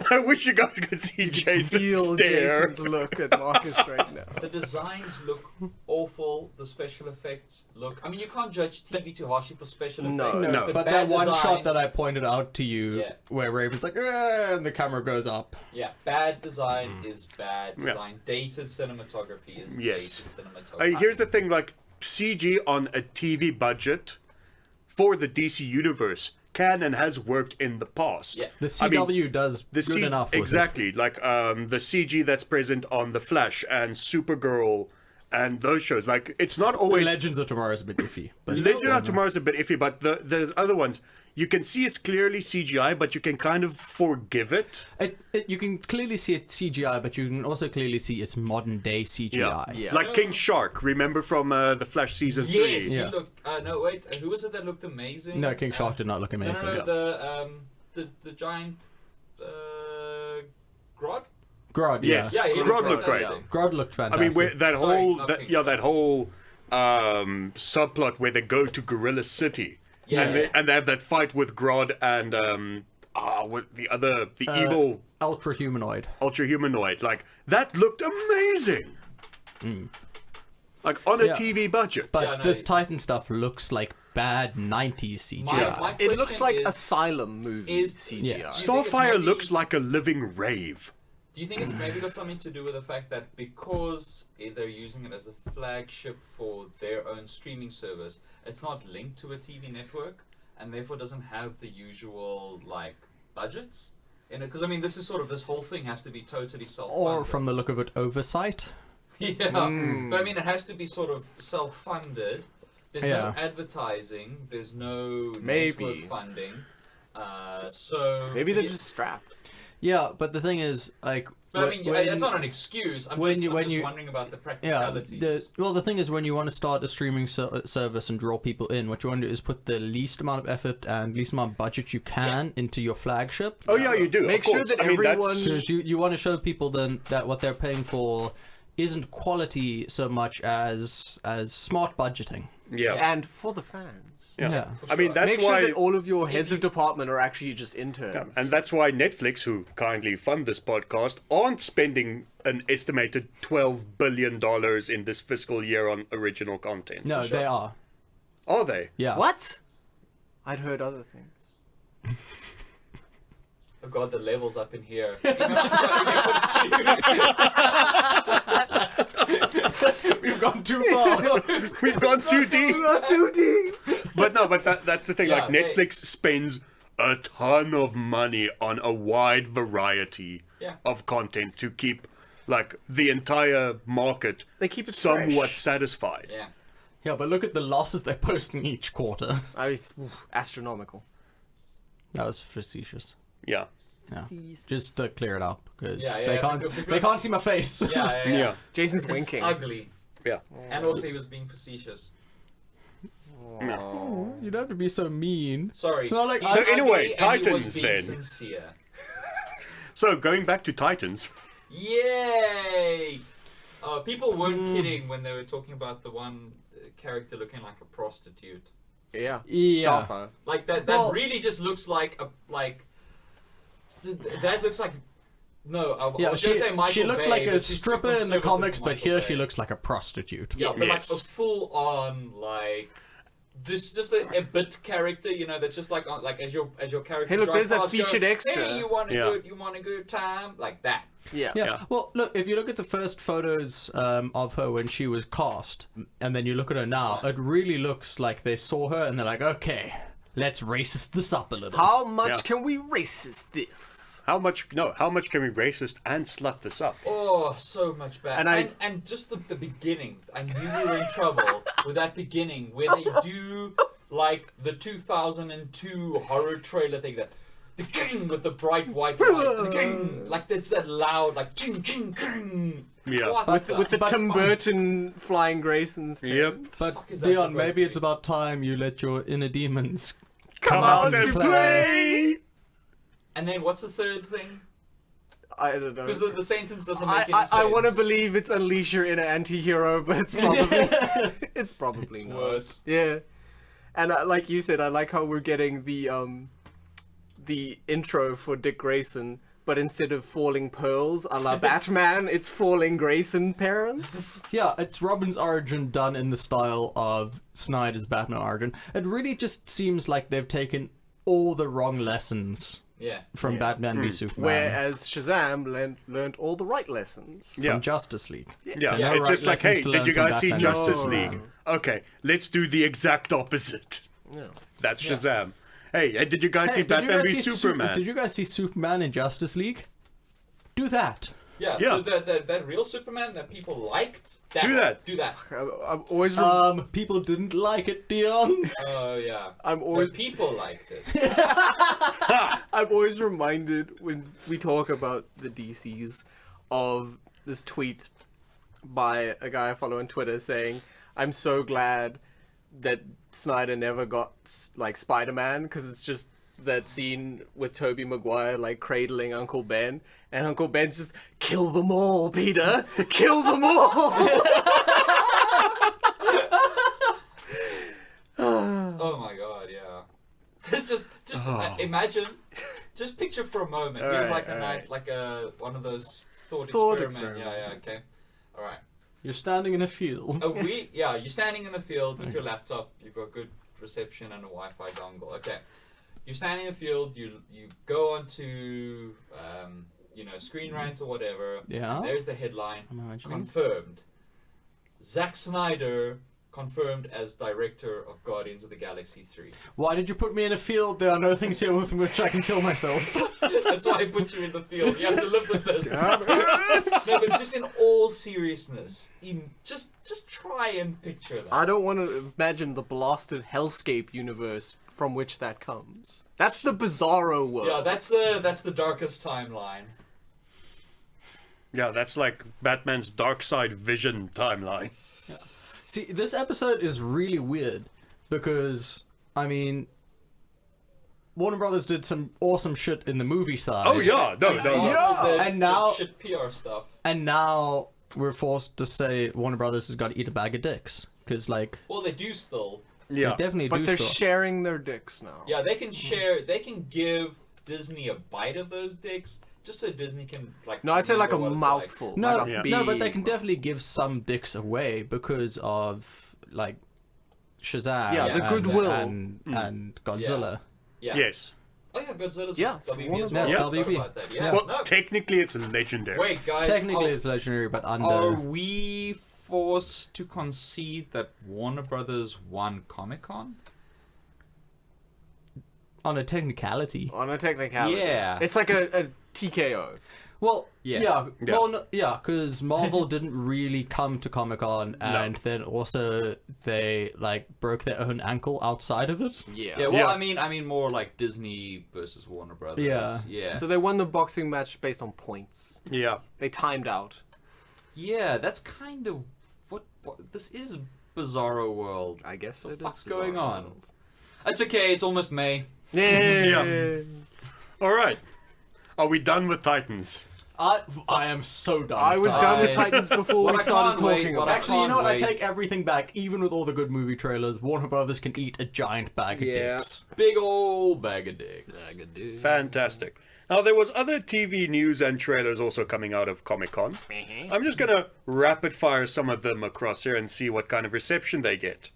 I wish you guys could see Jason Feel stare. Jason's look at Marcus right now. The designs look awful. The special effects look. I mean, you can't judge TV too harshly for special effects. No. No. The But bad that one design- shot that I pointed out to you, Yeah. where Raven's like, "Ah," and the camera goes up. Yeah, bad design is bad Yeah. design. Dated cinematography is Yes. dated cinematography. Here's the thing, like, CG on a TV budget for the DC universe can and has worked in the past. Yeah. The I mean, CW does good enough with it. exactly, like the CG that's present on The Flash and Supergirl and those shows. Like, it's not always Legends of Tomorrow is a bit iffy. But Legend of Tomorrow is a bit iffy, but the other ones, you can see it's clearly CGI, but you can kind of forgive it. you can clearly see it's CGI, but you can also clearly see it's modern day CGI. Yeah. Like King Shark, remember from The Flash season 3? Yes, Yeah. he looked. No, wait. Who was it that looked amazing? No, King Shark did not look No, amazing. no, the giant Grodd. Grodd, Yes. yeah. Yeah, he Grodd looked great. fantastic. Grodd looked I fantastic. mean, where that Sorry, whole not that, King yeah, Shark. that whole subplot where they go to Gorilla City, Yeah. and they have that fight with Grodd and what the evil Ultra humanoid. ultra humanoid, like that looked amazing. Like on a Yeah. TV budget. But Yeah, no, this it- Titan stuff looks like bad 90s CGI. My It looks question like is, Asylum movie is- CGI. Yeah. Starfire maybe- looks like a living rave. Do you think it's maybe got something to do with the fact that because they're using it as a flagship for their own streaming service, it's not linked to a TV network, and therefore doesn't have the usual like budgets in it? Because I mean, this whole thing has to be totally self-funded. Or from the look of it, oversight. Yeah, but I mean, it has to be sort of self-funded. There's no Yeah. advertising. There's no Maybe. network funding. So Maybe they're just strapped. Yeah, but the thing is, like... But I mean, when- it's not an excuse. I'm when just, you- I'm when just you- wondering about the Yeah, practicalities. the thing is, when you want to start a streaming service and draw people in, what you want to do is put the least amount of effort and least amount of budget you can into your flagship. Oh yeah, you do. Make of sure course. that I mean, that's- everyone- Because you want to show people then that what they're paying for isn't quality so much as smart budgeting. Yeah. and for the fans. Yeah. Yeah. I mean, that's Make sure why. that all of your heads of department are actually just interns. And that's why Netflix, who kindly fund this podcast, aren't spending an estimated $12 billion in this fiscal year on original content. No, they are. Are they? Yeah. What? I'd heard other things. Oh god, the levels up in here. We've gone too far. We've gone too deep. Not too deep. But no, but that's the thing. Yeah, like, Netflix spends a ton of money on a wide variety Yeah. of content to keep, like, the entire market They keep it somewhat fresh. satisfied. Yeah. Yeah, but look at the losses they're posting each quarter. It's astronomical. That was facetious. Yeah. Yeah. Just to clear it up, because Yeah, they yeah, can't because- they can't see my face. Yeah. Yeah. Jason's It's winking. ugly. Yeah. And also he was being facetious. No. You don't have to be so mean. Sorry. It's not like He's I- So anyway, ugly and he was Titans being then. Sincere. So, going back to Titans. Yay! People weren't kidding when they were talking about the one character looking like a prostitute. Yeah. Yeah. Starfire. Like that Well- really just looks like that looks like no. I Yeah, was gonna say Michael she looked Bay, like but a she's too stripper in the conservative comics, for but Michael here Bay. she looks like a prostitute. Yeah, but Yes. like a full on like just a bit character, you know, that's just like as your character. Hey, look, drive there's a past, featured extra. Hey, you want a Yeah. good time like that. Yeah. Yeah. Yeah. Well, look, if you look at the first photos of her when she was cast, and then you look at her now, it really looks like they saw her and they're like, okay, let's racist this up a little. How much Yeah. can we racist this? How much can we racist and slut this up? Oh, so much better. And And just the beginning. I knew we were in trouble with that beginning where they do like the 2002 horror trailer thing that the king with the bright white light, the king, like that's that loud like king king king. Yeah. What With the But- Tim Burton flying Graysons. Yep. But fuck is that Dion, supposed maybe to it's be? about time you let your inner demons Come out and play! And then what's the third thing? I don't know. Because the sentence doesn't make any sense. I want to believe it's unleash your inner anti-hero, but it's probably it's probably not. worse. Yeah, and like you said, I like how we're getting the intro for Dick Grayson, but instead of falling pearls a la Batman, it's falling Grayson parents. Yeah, it's Robin's origin done in the style of Snyder's Batman origin. It really just seems like they've taken all the wrong lessons Yeah. from Batman v Superman, Whereas Shazam learned all the right lessons. from Yeah. Justice League. Yeah, No it's right just like, lessons hey, to did learn you from guys see Batman v Justice Superman. League? Okay, let's do the exact opposite. Yeah. That's Shazam. Hey, did you guys see Hey, did you Batman guys v see Superman? Did you guys see Superman in Justice League? Do that. Yeah. Yeah. That real Superman that people liked. Do that. Do that. I'm always People didn't like it, Dion. Oh yeah. I'm always The people liked it. I'm always reminded when we talk about the DCs of this tweet by a guy I follow on Twitter saying, "I'm so glad that Snyder never got like Spider-Man because it's just that scene with Tobey Maguire like cradling Uncle Ben, and Uncle Ben's just kill them all, Peter, kill them all." Oh my god, yeah. just imagine, just picture for a moment. It was Alright, like a alright. nice, like a one of those thought Thought experiment. Yeah, experiment. yeah, okay. All right. You're standing in a field. You're standing in a field with your laptop. You've got good reception and a Wi-Fi dongle. Okay. You're standing in a field. You go onto Screen Rant or whatever. Yeah. And there's the headline. I'm imagining. Confirmed. Zack Snyder confirmed as director of Guardians of the Galaxy 3. Why did you put me in a field? There are no things here with which I can kill myself. That's why I put you in the field. You have to live with this. No, but just in all seriousness, just try and picture that. I don't want to imagine the blasted hellscape universe from which that comes. That's the bizarro world. Yeah, that's the darkest timeline. Yeah, that's like Batman's Dark Side Vision timeline. See, this episode is really weird because, I mean, Warner Brothers did some awesome shit in the movie side. Oh yeah, no. And now- the shit PR stuff. And now we're forced to say Warner Brothers has got to eat a bag of dicks. because like Well, they do still. they Yeah. definitely But do they're still. sharing their dicks now. Yeah, they can share. They can give Disney a bite of those dicks, just so Disney can like. No, I'd say like a remember what it's mouthful. No, like a Yeah. no, but they big can definitely give some dicks away because of like Shazam. Yeah, the goodwill. and Godzilla. Yeah. Yes. Oh yeah, Godzilla's Yeah, WB it's as one of well. those. I Yeah, forgot WB. about that. Yeah. Yeah. Well, no. technically, it's legendary. Wait, guys. Technically, oh, it's legendary, but under. are we forced to concede that Warner Brothers won Comic-Con? On a technicality. on a technicality. Yeah. It's like a TKO. Well, Yeah. yeah, Yeah. well, no, yeah, because Marvel didn't really come to Comic Con, and then also they like broke their own ankle outside of it. Yeah. Yeah, well, Yeah. I mean more like Disney versus Warner Brothers. Yeah. Yeah. So they won the boxing match based on points. Yeah. They timed out. Yeah, that's kind of what this is Bizarro World. I guess What it the fuck's is going bizarre. on? It's okay, it's almost May. Yeah. All right. Are we done with Titans? I am so done. I was done with Titans before But we I started can't wait, talking but about I it. Actually, you know what? I Can't wait. take everything back. Even with all the good movie trailers, Warner Brothers can eat a giant bag of dicks. Big old bag of dicks. Fantastic. Now, there was other TV news and trailers also coming out of Comic-Con. I'm just going to rapid fire some of them across here and see what kind of reception they get.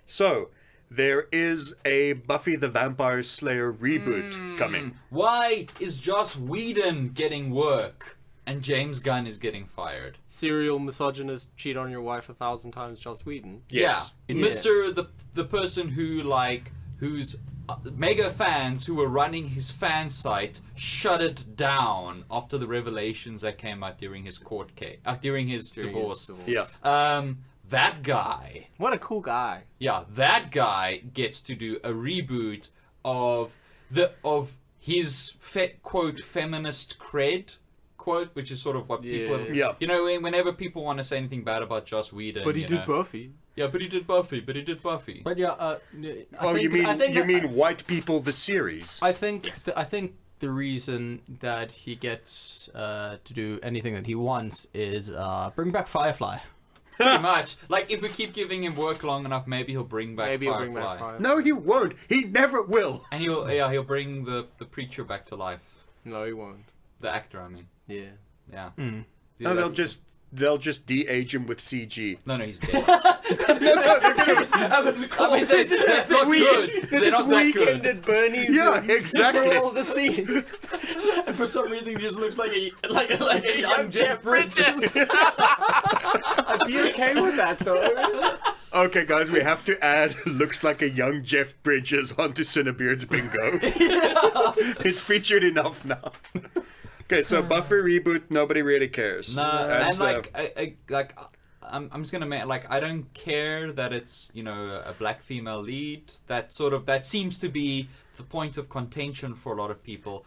So, there is a Buffy the Vampire Slayer reboot coming. Why is Joss Whedon getting work and James Gunn is getting fired? Serial misogynist, cheat on your wife 1,000 times, Joss Whedon. Yes. Yeah, Mr. The person who who's mega fans who were running his fan site shut it down after the revelations that came out during his court case, during his divorce. Yeah. That guy. What a cool guy. Yeah, that guy gets to do a reboot of his quote feminist cred quote, which is sort of what people have, Yeah. you know, whenever people want to say anything bad about Joss Whedon, But he you did know, Buffy. Yeah, but he did Buffy. But yeah, Oh, you mean White People the series? I think the reason that he gets to do anything that he wants is bring back Firefly. pretty much. Like, if we keep giving him work long enough, maybe he'll bring back Maybe he'll Firefly. bring back Firefly. No, he won't. He never will. And he'll bring the preacher back to life. No, he won't. The actor, I mean. Yeah. Yeah. Mm. Yeah, No, that's- they'll just de-age him with CG. No, he's dead. I mean, They're not good. They're not that good. at Bernie's. Yeah, exactly. all the scene. And for some reason, he just looks like a young Jeff Bridges. I'd be okay with that though. Okay, guys, we have to add looks like a young Jeff Bridges onto CineBeards bingo. It's featured enough now. Okay, so Buffy reboot, nobody really cares. No, That's and I'm just gonna make I don't care that it's a black female lead. That seems to be the point of contention for a lot of people.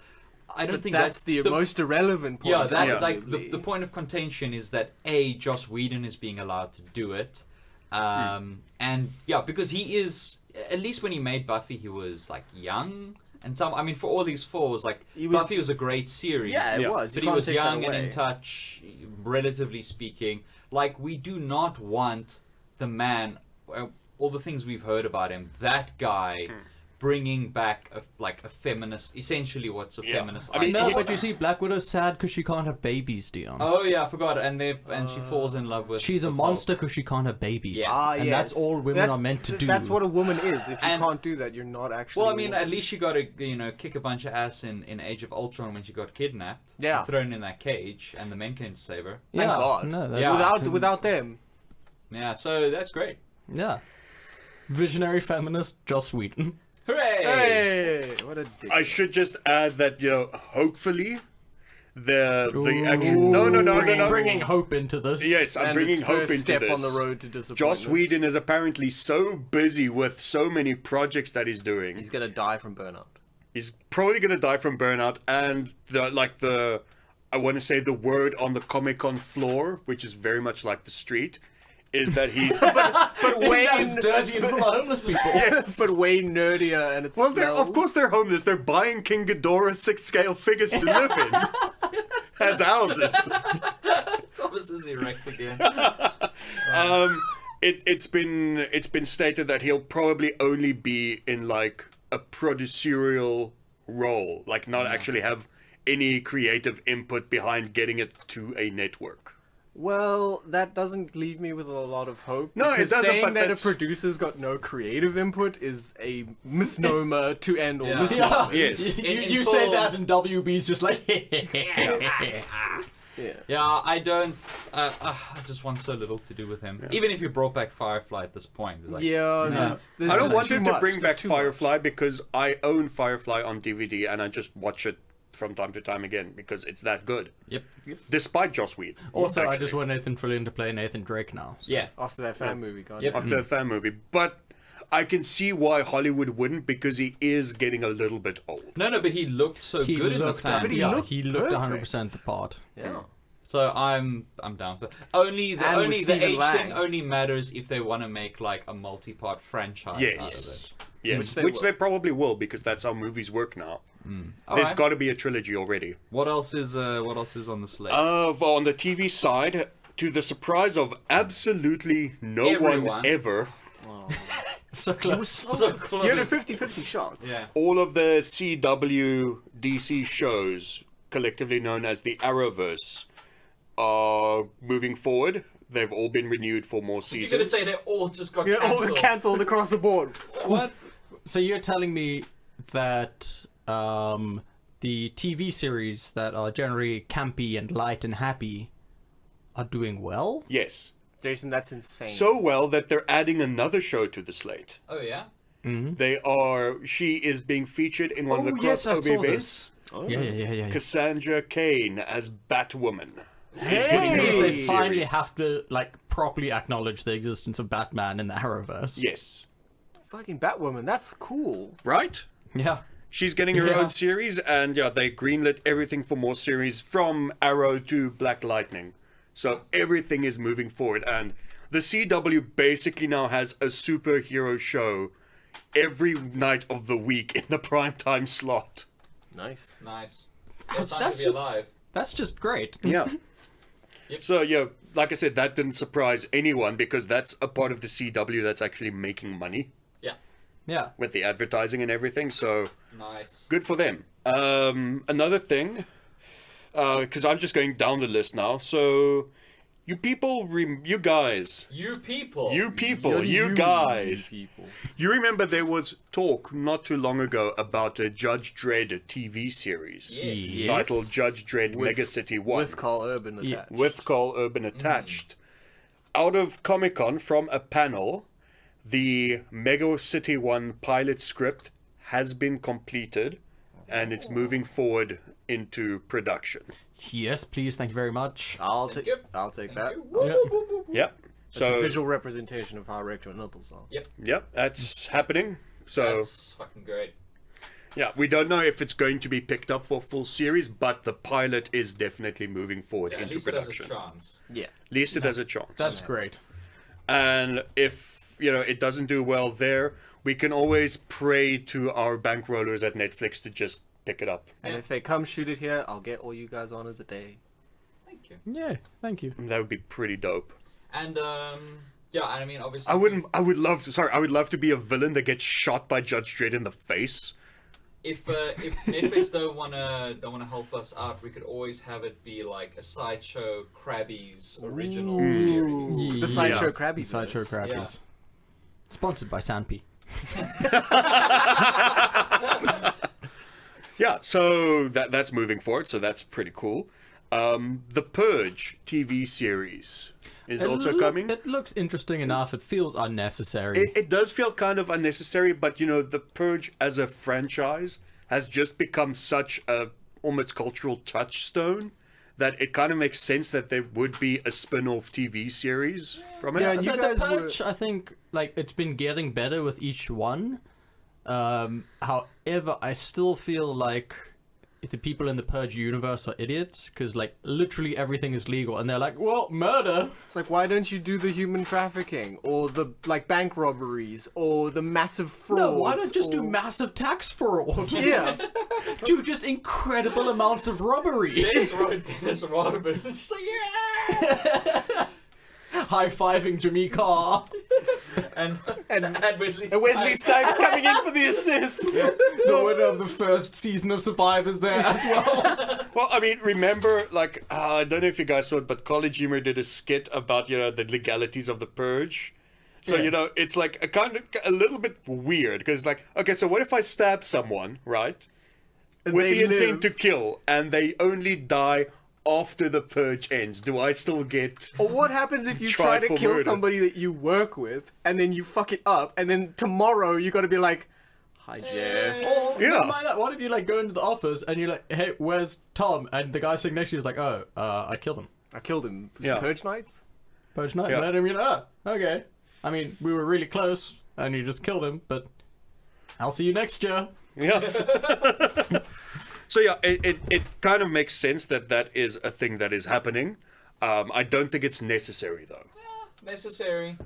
I don't think That's the most irrelevant point. Yeah, that arguably. the point of contention is that Joss Whedon is being allowed to do it, and yeah, because he is, at least when he made Buffy, he was like young. And for all these falls, Buffy was a great series. Yeah, it was. You But he can't was take that young and away. in touch, relatively speaking. Like, we do not want the man, all the things we've heard about him, that guy bringing back a feminist, essentially what's a feminist I mean, idea. No, but you see, Black Widow's sad because she can't have babies, Dion. Oh yeah, I forgot. And she falls in love with. She's a with monster because she can't have babies. Yeah. And that's all women are meant to do. That's what a woman is. If you And- can't do that, you're not actually. Well, I a mean, woman. at least she got to kick a bunch of ass in Age of Ultron when she got kidnapped. Yeah. And thrown in that cage, and the men came to save her. Thank Yeah, God. no, that's- Yeah. Without them. Yeah, so that's great. Yeah. Visionary feminist Joss Whedon. Hooray! Hey, what a dick. I should just add that hopefully the action. No. Bringing hope into this. Yes, I'm And bringing its hope first into step this. on the road to disappointment. Joss Whedon is apparently so busy with so many projects that he's doing. He's gonna die from burnout. He's probably gonna die from burnout, and I want to say the word on the Comic-Con floor, which is very much like the street, is that he's But way It's dirty and full of homeless people. but way nerdier, and it's well. Of course they're homeless. They're buying King Ghidorah 6-scale figures to live in as houses. Thomas is erect again. It's been stated that he'll probably only be in like a producerial role, like not actually have any creative input behind getting it to a network. Well, that doesn't leave me with a lot of hope. No, it because doesn't, saying but that a that's- producer's got no creative input is a misnomer to end all Yeah. misnomers. Yes. You full- say that and WB's just like, Yeah. Yeah, I don't. I just want so little to do with him. Even if you brought back Firefly at this point, it's like, Yeah, there's I don't just want too him to much. bring There's back too much. Firefly because I own Firefly on DVD and I just watch it from time to time again because it's that good. Yep. Despite Joss Whedon. also, I actually, just want Nathan Fillion to play Nathan Drake now. So. Yeah. After that fan movie, God. Yep. after a fan movie. But I can see why Hollywood wouldn't because he is getting a little bit old. No, but he looked so He good in the looked, fan. but he yeah, looked he looked perfect. 100% the part. Yeah. So I'm down for only the And with only the Stephen age Lang. thing only matters if they want to make like a multi-part franchise Yes. out of it. Yes, Which they which will. they probably will because that's how movies work now. All There's right. got to be a trilogy already. What else is on the slate? On the TV side, to the surprise of absolutely no Everyone. one ever, So close. so close. You had a 50-50 shot. Yeah. all of the CW DC shows, collectively known as the Arrowverse, are moving forward. They've all been renewed for more You're seasons. gonna say they all just got Yeah, all cancelled. cancelled across the board. What? So you're telling me that the TV series that are generally campy and light and happy are doing well? Yes. Jason, that's insane. So well that they're adding another show to the slate. Oh yeah. She is being featured in one of the Oh, yes, I crossover saw events. Yeah. Cassandra Cain as Batwoman. Which means they Hey! finally Series. have to like properly acknowledge the existence of Batman in the Arrowverse. Yes. Fucking Batwoman, that's cool. Right? Yeah. She's getting her Yeah. own series, and yeah, they greenlit everything for more series from Arrow to Black Lightning. So everything is moving forward, and the CW basically now has a superhero show every night of the week in the primetime slot. Nice. Nice. That's- Time that's to be just- alive. That's just great. Yeah. Yep. So yeah, like I said, that didn't surprise anyone because that's a part of the CW that's actually making money Yeah. Yeah. with the advertising and everything. So Nice. good for them. Another thing, because I'm just going down the list now. So you people, you guys, You people. you guys, people. you remember there was talk not too long ago about a Judge Dredd TV series Yes. titled Judge Dredd With- Mega City 1. With Carl Urban attached. With Carl Urban attached. Out of Comic Con from a panel, the Mega City 1 pilot script has been completed and it's moving forward into production. Yes, please. Thank you very much. I'll Thank take. you. I'll take Thank that. you. Woo, Yeah. woo, woo, woo. Yep. It's a So, visual representation of how erect your nipples are. yep, that's happening. So, That's fucking great. yeah, we don't know if it's going to be picked up for full series, but the pilot is definitely moving forward Yeah, at into least it has a production. chance. Yeah. At least it has a chance. That's great. And if, it doesn't do well there, we can always pray to our bankrollers at Netflix to just pick it up. And Yeah. if they come shoot it here, I'll get all you guys on as a day. Thank you. Yeah. Thank you. That would be pretty dope. And yeah, I mean obviously. I would love to be a villain that gets shot by Judge Dredd in the face. If Netflix don't wanna help us out, we could always have it be like a Sideshow Krabby's original series. The Sideshow Yeah. Krabby. Sideshow Crabbies. Yeah. Sponsored by Sanpy. Yeah, so that's moving forward, so that's pretty cool. The Purge TV series is also coming. It looks interesting enough. It feels unnecessary. It does feel kind of unnecessary, but The Purge as a franchise has just become such a almost cultural touchstone that it kind of makes sense that there would be a spin-off TV series from it. Yeah, The you guys were- Purge, I think, it's been getting better with each one. However, I still feel like the people in the Purge universe are idiots because, literally everything is legal, and they're like, "Well, murder." It's like, why don't you do the human trafficking or the bank robberies or the massive frauds? No, why not just do or- massive tax fraud? Yeah. Do just incredible amounts of robbery. Dennis Rodman. It's like, yes! high-fiving Jimmy Carr. and Wesley And Wesley Snipes coming in for the assist. The winner of the first season of Survivors there as well. Well, I mean, remember, like, I don't know if you guys saw it, but College Humor did a skit about, you know, the legalities of the purge. So, Yeah. you know, it's like a little bit weird, because, like, okay, so what if I stab someone, right? With they the intent to live. kill, and they only die after the purge ends? Do I still get... Or what happens if you Tried try to for kill murder. somebody that you work with, and then you fuck it up, and then tomorrow you got to be like, "Hi, Jeff." Or Yeah. never mind that. What if you like go into the office and you're like, "Hey, where's Tom?" And the guy sitting next to you is like, "Oh, I killed him. I killed him. It was Yeah. Purge nights. Purge night." Yeah. And you're like, "Oh, okay. I mean, we were really close, and you just killed him, but I'll see you next year." Yeah. So yeah, it kind of makes sense that that is a thing that is happening. I don't think it's necessary though. necessary.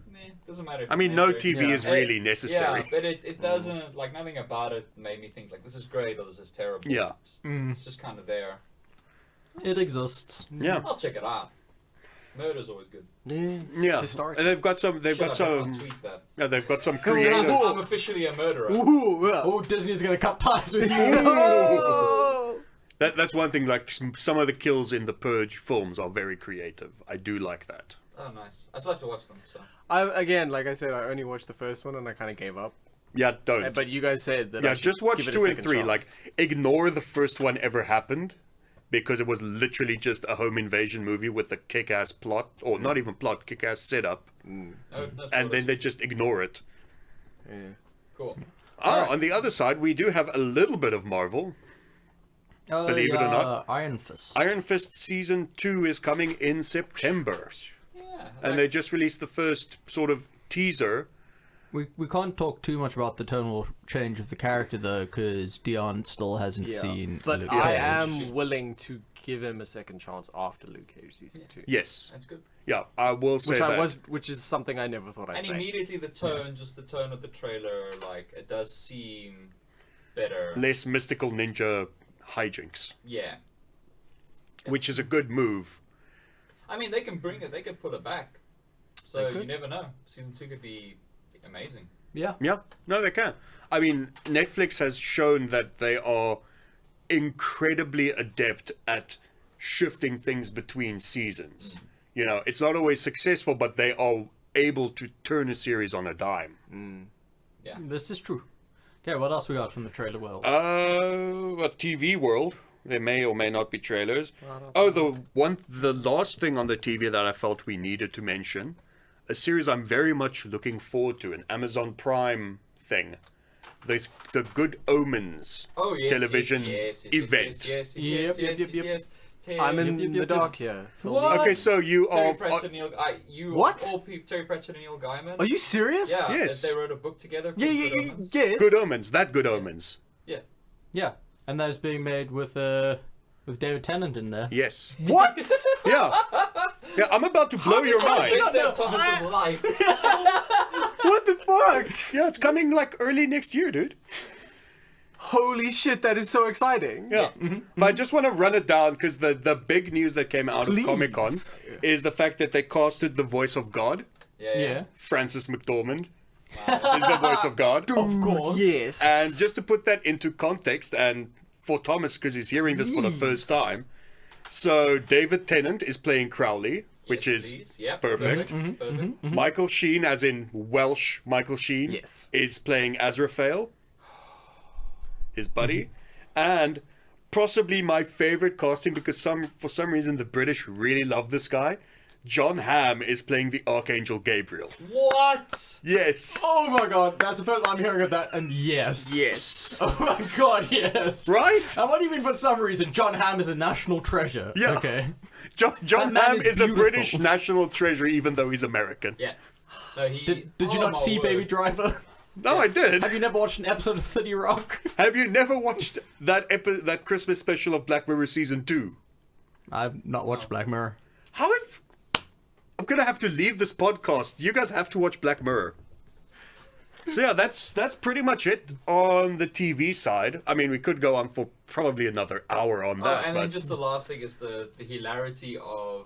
Doesn't matter. If I it's mean, no necessary. TV is really necessary. Yeah, but it doesn't, like, nothing about it made me think, like, this is great or this is terrible. Yeah. It's just kind of there. It exists. Yeah. I'll check it out. Murder's always good. Yeah. Historic. And they've got some. They've Shut got up, I'll some. tweet that. Yeah, they've got some I'm, creative. I'm officially a murderer. Ooh, yeah. Oh, Disney's gonna cut ties with you. Oh! That's one thing. Like some of the kills in the Purge films are very creative. I do like that. Oh, nice. I still have to watch them, so. Again, like I said, I only watched the first one and I kind of gave up. Yeah, don't. But you guys said that. Yeah, I should just watch give it a 2 and second 3. chance. Like, ignore the first one ever happened, because it was literally just a home invasion movie with a kick-ass plot, or not even plot, kick-ass setup, Oh, no and spoilers. then they just ignore it. Yeah. Cool. On the other side, we do have a little bit of Marvel. Believe it or not. Iron Fist. Iron Fist Season 2 is coming in September. Yeah. And they just released the first sort of teaser. We can't talk too much about the tonal change of the character though, because Dion still hasn't seen. But Luke I Cage. am willing to give him a second chance after Luke Cage season 2. Yes. That's good. Yeah, I will say Which is something I never thought I'd And say. immediately the tone, just the tone of the trailer, like, it does seem better. less mystical ninja hijinks, Yeah. which is a good move. I mean, they can bring it, they could pull it back. So They could. you never know. Season 2 could be amazing. Yeah. Yeah, no, they can. I mean, Netflix has shown that they are incredibly adept at shifting things between seasons. You know, it's not always successful, but they are able to turn a series on a dime. Yeah. This is true. Okay, what else we got from the trailer world? A TV world. There may or may not be trailers. Oh, the last thing on the TV that I felt we needed to mention, a series I'm very much looking forward to, an Amazon Prime thing. The Good Omens Oh, yes. television event. Yes. Yep. I'm in Yep, the yep, dark here. Phil. What? Okay, so you Terry are. Pratchett, Neil. What? Terry Pratchett and Neil Gaiman. Are you serious? Yeah. Yes. They wrote a book together. Yeah, called yeah, Good yeah, Omens. yes. Good Omens, that Good Omens. Yeah. Yeah, and that is being made with David Tennant in there. Yes. What? Yeah. Yeah, I'm about to blow your mind. Best day of Thomas's life. What the fuck? Yeah, it's coming like early next year, dude. Holy shit, that is so exciting. Yeah. But I just want to run it down because the big news that came out Please. of Comic-Con is the fact that they casted the voice of God. Yeah. Francis McDormand is the voice of God. Of course. Yes. And just to put that into context, and for Thomas, because he's hearing this for the first time, so David Tennant is playing Crowley, which is perfect. Perfect. Michael Sheen, as in Welsh Michael Sheen, Yes. is playing Azrael, his buddy, and possibly my favorite casting because for some reason the British really love this guy. John Hamm is playing the Archangel Gabriel. What? Yes. Oh my god, that's the first I'm hearing of that, and yes. Yes. Oh my god, yes. Right? And what do you mean for some reason John Hamm is a national treasure? Yeah. Okay. John That man Hamm is is a beautiful. British national treasure even though he's American. Yeah. No, he. Did you oh, not my see word. Baby Driver? No, I did. Have you never watched an episode of 30 Rock? Have you never watched that Christmas special of Black Mirror season 2? I've not watched Black Mirror. How if I'm gonna have to leave this podcast. You guys have to watch Black Mirror. So yeah, that's pretty much it on the TV side. I mean, we could go on for probably another hour on Oh, that. and but... then just the last thing is the hilarity of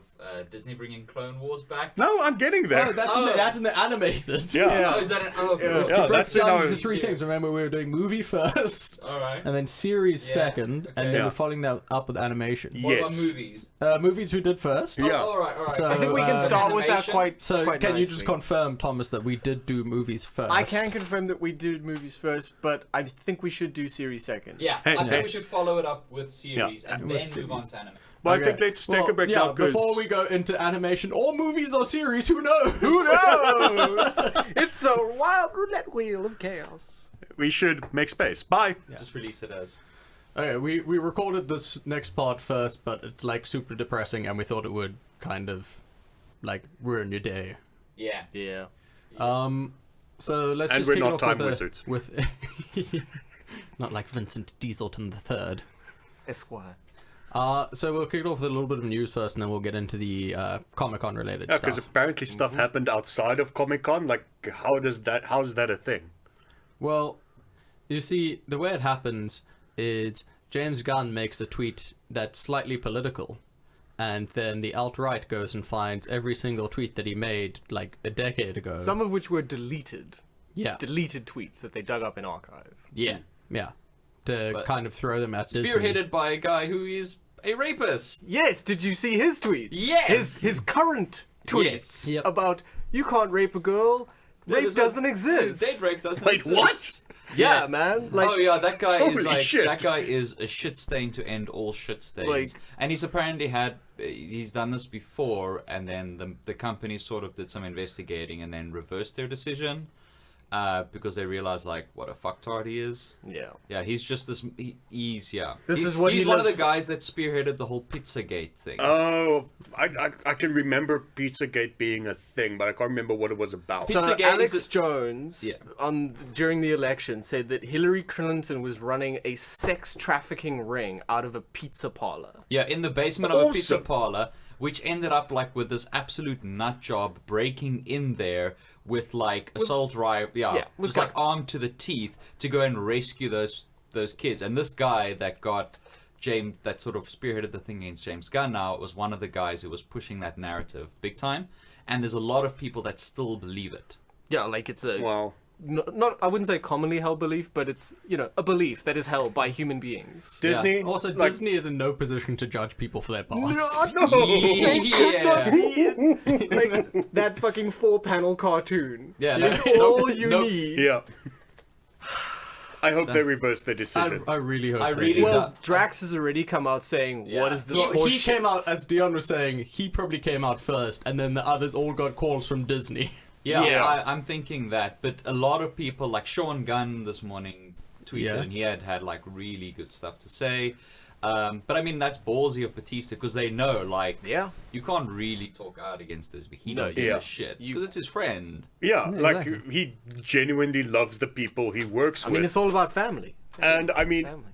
Disney bringing Clone Wars back. No, I'm getting there. Oh, that's in the animated. Yeah. Oh, is that an... Oh, Yeah, Break that's in down our... into three things. Remember, we were doing movie first, Alright. and then series Yeah, second, and okay. then Yeah. we're following that up with animation. What about Yes. movies? Movies we did first. Yeah. Oh, alright. So, I think we can uh, start with that animation? quite. So quite can you just nicely. confirm, Thomas, that we did do movies first? I can confirm that we did movies first, but I think we should do series second. Yeah, Hey, I hey. think we should follow it up with series and With then move on series. to anime. Well, Okay. I think let's take a break yeah, now. 'Cause before we go into animation or movies or series, who knows? Who knows? It's a wild roulette wheel of chaos. we should make space. Bye. Just release it as. Okay, we recorded this next part first, but it's like super depressing, and we thought it would kind of like ruin your day. Yeah. Yeah. So let's And just we're kick not off time with wizards. with not like Vincent Dieselton III. Esquire. So we'll kick it off with a little bit of news first, and then we'll get into the Comic-Con related Yeah, because stuff. apparently stuff happened outside of Comic-Con. Like, how's that a thing? Well, you see, the way it happens is James Gunn makes a tweet that's slightly political, and then the alt-right goes and finds every single tweet that he made like a decade ago. Some of which were deleted. Yeah. Deleted tweets that they dug up in archive. Yeah. To But kind of throw them at Disney. Spearheaded by a guy who is a rapist. Yes, did you see his tweets? Yes! His current tweets Yes. Yep. about you can't rape a girl. Rape There's doesn't a- exist. Date rape doesn't Wait, exist. what? Yeah, man. Like Oh yeah, that guy is Holy like shit. that guy is a shit stain to end all shit stains. Like- and he's apparently he's done this before, and then the company sort of did some investigating and then reversed their decision because they realized like what a fucktard he is. yeah. Yeah, he's just this. He's yeah. This He's- is what he's he one of lives- the guys that spearheaded the whole Pizzagate thing. Oh, I can remember Pizzagate being a thing, but I can't remember what it was about. So Pizzagate Alex is Jones Yeah. during the election said that Hillary Clinton was running a sex trafficking ring out of a pizza parlor. Yeah, in the basement of a pizza Awesome. parlor, which ended up like with this absolute nut job breaking in there with like assault rifle, with just like guns. armed to the teeth to go and rescue those kids. And this guy that got James, that sort of spearheaded the thing against James Gunn now, was one of the guys who was pushing that narrative big time. And there's a lot of people that still believe it. Yeah, like it's a Wow. not I wouldn't say commonly held belief, but it's a belief that is held by human beings. Disney. Also, like, Disney is in no position to judge people for their past. No. Yeah. Like that fucking 4-panel cartoon. Yeah, It's no- all nope, you nope. need. Yeah. I hope they reverse their decision. I really hope. I they really do. Well, Yeah. Drax has already come out saying, Yeah. "What is this Well, horse he shit?" came out, as Dion was saying, he probably came out first, and then the others all got calls from Disney. Yeah, Yeah. I'm thinking that, but a lot of people, like Sean Gunn this morning tweeted, Yeah. and he had like really good stuff to say. But I mean, that's ballsy of Batista because they know, like, Yeah. you can't really talk out against this, but he No, don't give yeah. a shit You- because it's his friend. Yeah, like exactly. he genuinely loves the people he works I with. mean, it's all about family. And I mean, Family.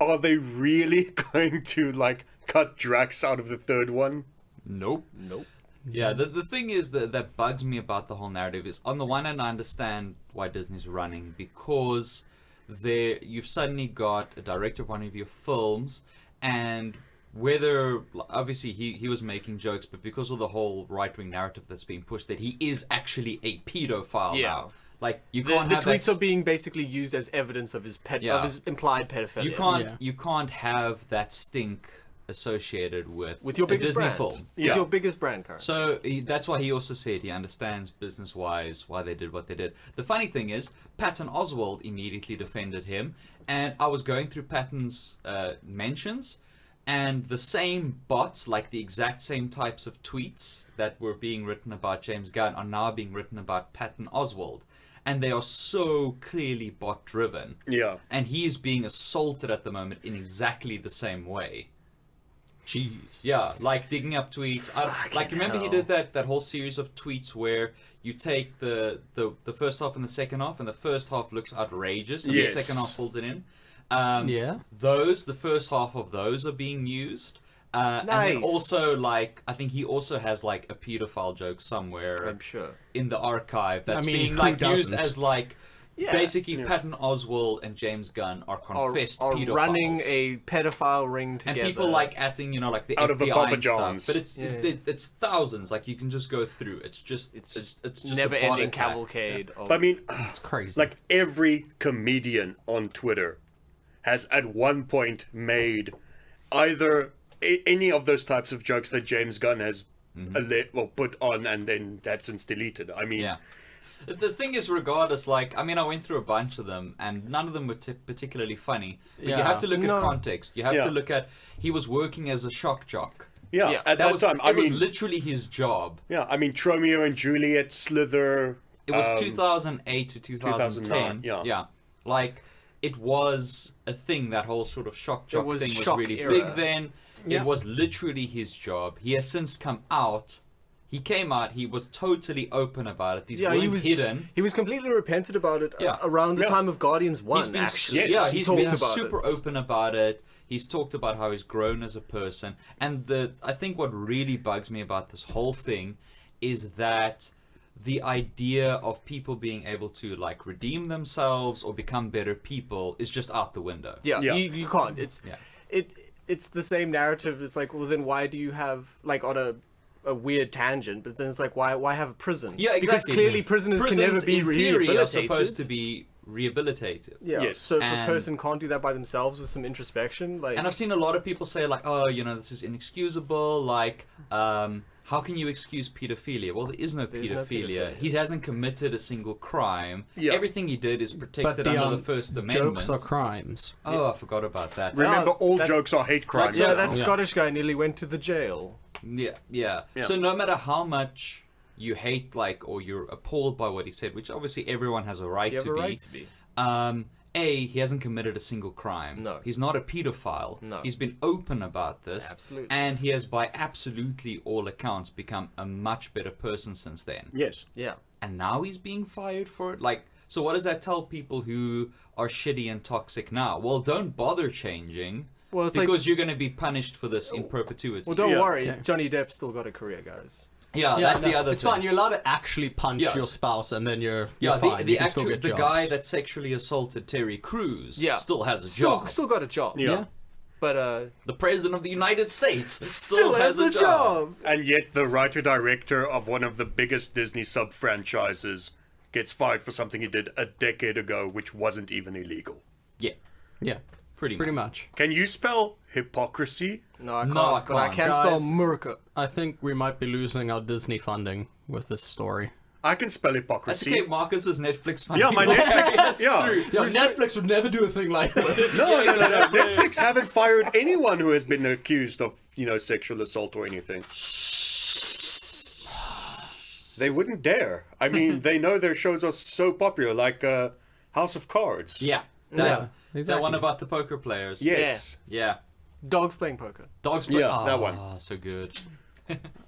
are they really going to like cut Drax out of the third one? Nope. Nope. Yeah, the thing is that bugs me about the whole narrative is, on the one hand, I understand why Disney's running because you've suddenly got a director of one of your films, and whether obviously he was making jokes, but because of the whole right-wing narrative that's being pushed, that he is actually a pedophile Yeah. now. Like you The can't have tweets that, are being basically used as evidence of his Yeah. of his implied pedophilia. you can't have that stink associated with your a biggest Disney brand. film. With Yeah. your biggest brand currently. So that's why he also said he understands business-wise why they did what they did. The funny thing is, Patton Oswalt immediately defended him, and I was going through Patton's mentions, and the same bots, like the exact same types of tweets that were being written about James Gunn, are now being written about Patton Oswalt, and they are so clearly bot-driven. Yeah. And he is being assaulted at the moment in exactly the same way. Jeez. Yeah, like digging up tweets. Like remember he did that whole series of tweets where you take the first half and the second half, and the first half looks outrageous, and Yes. the second half folds it in. Yeah. The first half of those are being used. And then Nice. also, like, I think he also has like a pedophile joke somewhere I'm sure. in the archive that's I mean, being who like used doesn't? as like Basically, Patton Oswalt and James Gunn are confessed are pedophiles. running a pedophile ring together. And people like acting, like the Out of a FBI Papa and stuff. John's. But it's thousands. Like you can just go through. It's just never-ending a bot attack. cavalcade. Of, But I mean, It's crazy. like every comedian on Twitter has at one point made either any of those types of jokes that James Gunn has put on and then that's since deleted. I mean, Yeah. The thing is, regardless, like, I mean, I went through a bunch of them, and none of them were particularly funny. But you Yeah. have to look at context. You have Yeah. to look at, he was working as a shock jock. yeah, at that was, time, it was literally his job. yeah, I mean, Tromeo and Juliet, Slither. It was 2008 to 2009, 2010. yeah. Like, it was a thing, that whole sort of shock jock was thing was shock really era. big then. Yeah. It was literally his job. He has since come out. He came out, he was totally open about it. These weren't he was hidden. He was completely repentant about it Yeah. around the Yeah. time of Guardians 1, He's been, actually. Yes. yeah, He he's talked been about super it. open about it. He's talked about how he's grown as a person. And I think what really bugs me about this whole thing is that the idea of people being able to like redeem themselves or become better people is just out the window. Yeah, Yeah. You can't. It's the same narrative. It's like, well, then why do you have, like, on a weird tangent, but then it's like, why have a prison? Yeah, exactly. Because clearly prisoners can never be in theory, rehabilitated. are supposed to be rehabilitated. Yeah. Yes. So if a And- person can't do that by themselves with some introspection, like, And I've seen a lot of people say like, oh, this is inexcusable. Like, how can you excuse pedophilia? Well, there is no There's no pedophilia. pedophilia. He hasn't committed a single crime. Yeah. Everything he did is but protected under the First Amendment. jokes are crimes. Oh, I forgot about that. Remember, all that's- jokes are hate crimes. yeah, now. that Scottish guy nearly went to the jail. Yeah. So no matter how much you hate, like, or you're appalled by what he said, which obviously everyone has a right You have to a be. right to be. He hasn't committed a single crime. No. He's not a pedophile. No. He's been open about this. Absolutely. And he has, by absolutely all accounts, become a much better person since then. Yes. Yeah. And now he's being fired for it? Like, so what does that tell people who are shitty and toxic now? Well, don't bother changing. Well, it's because you're going to be punished for this in perpetuity. Well, don't Yeah. worry. Yeah. Johnny Depp still got a career, guys. Yeah, that's the other It's thing. fine. You're allowed to actually punch Yeah. your spouse, and then you're Yeah, fine. the you can still actual get the jobs. guy that sexually assaulted Terry Crews Yeah. still has a job. Still got a job. Yeah. But The president of the United States still has a job. And yet, the writer-director of one of the biggest Disney sub-franchises gets fired for something he did a decade ago, which wasn't even illegal. Yeah, Yeah, pretty much. Can you spell hypocrisy? No, I can't. No, I But I can't. can spell Guys. Murka. I think we might be losing our Disney funding with this story. I can spell That's hypocrisy. okay. Marcus is Netflix funding. Yeah, my Netflix. Yeah. Yeah, Netflix would never do a thing like this. No. Netflix haven't fired anyone who has been accused of, sexual assault or anything. They wouldn't dare. I mean, they know their shows are so popular, like House of Cards. Yeah, Yeah, that exactly. one about the poker players. Yes. Yeah. Dogs playing poker. Dogs play. Yeah, that one. So good.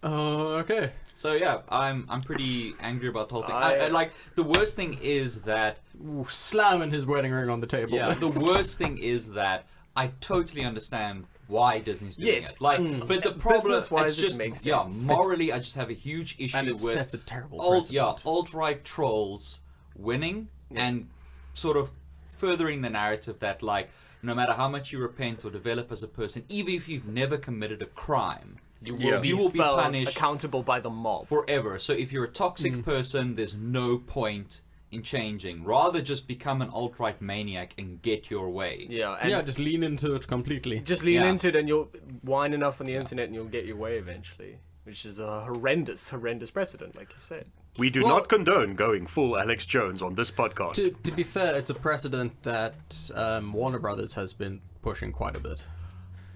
Okay. So yeah, I'm pretty angry about the whole thing. I- I like the worst thing is that Ooh, slamming his wedding ring on the table. yeah, the worst thing is that I totally understand why Disney's doing Yes. it. Like, but the problem Business-wise, it's it just makes yeah, sense. morally I just have a huge issue and it with sets a terrible precedent. alt-right trolls winning and sort of furthering the narrative that like no matter how much you repent or develop as a person, even if you've never committed a crime, you will be Felt punished accountable by the mob. forever. So if you're a toxic person, there's no point in changing. Rather just become an alt-right maniac and get your way. Yeah, and Yeah, just lean into it completely. just lean Yeah. into it, and you'll whine enough on the internet, and you'll get your way eventually. Which is a horrendous precedent, like you said. We do not condone going full Alex Jones on this podcast. To be fair, it's a precedent that Warner Brothers has been pushing quite a bit.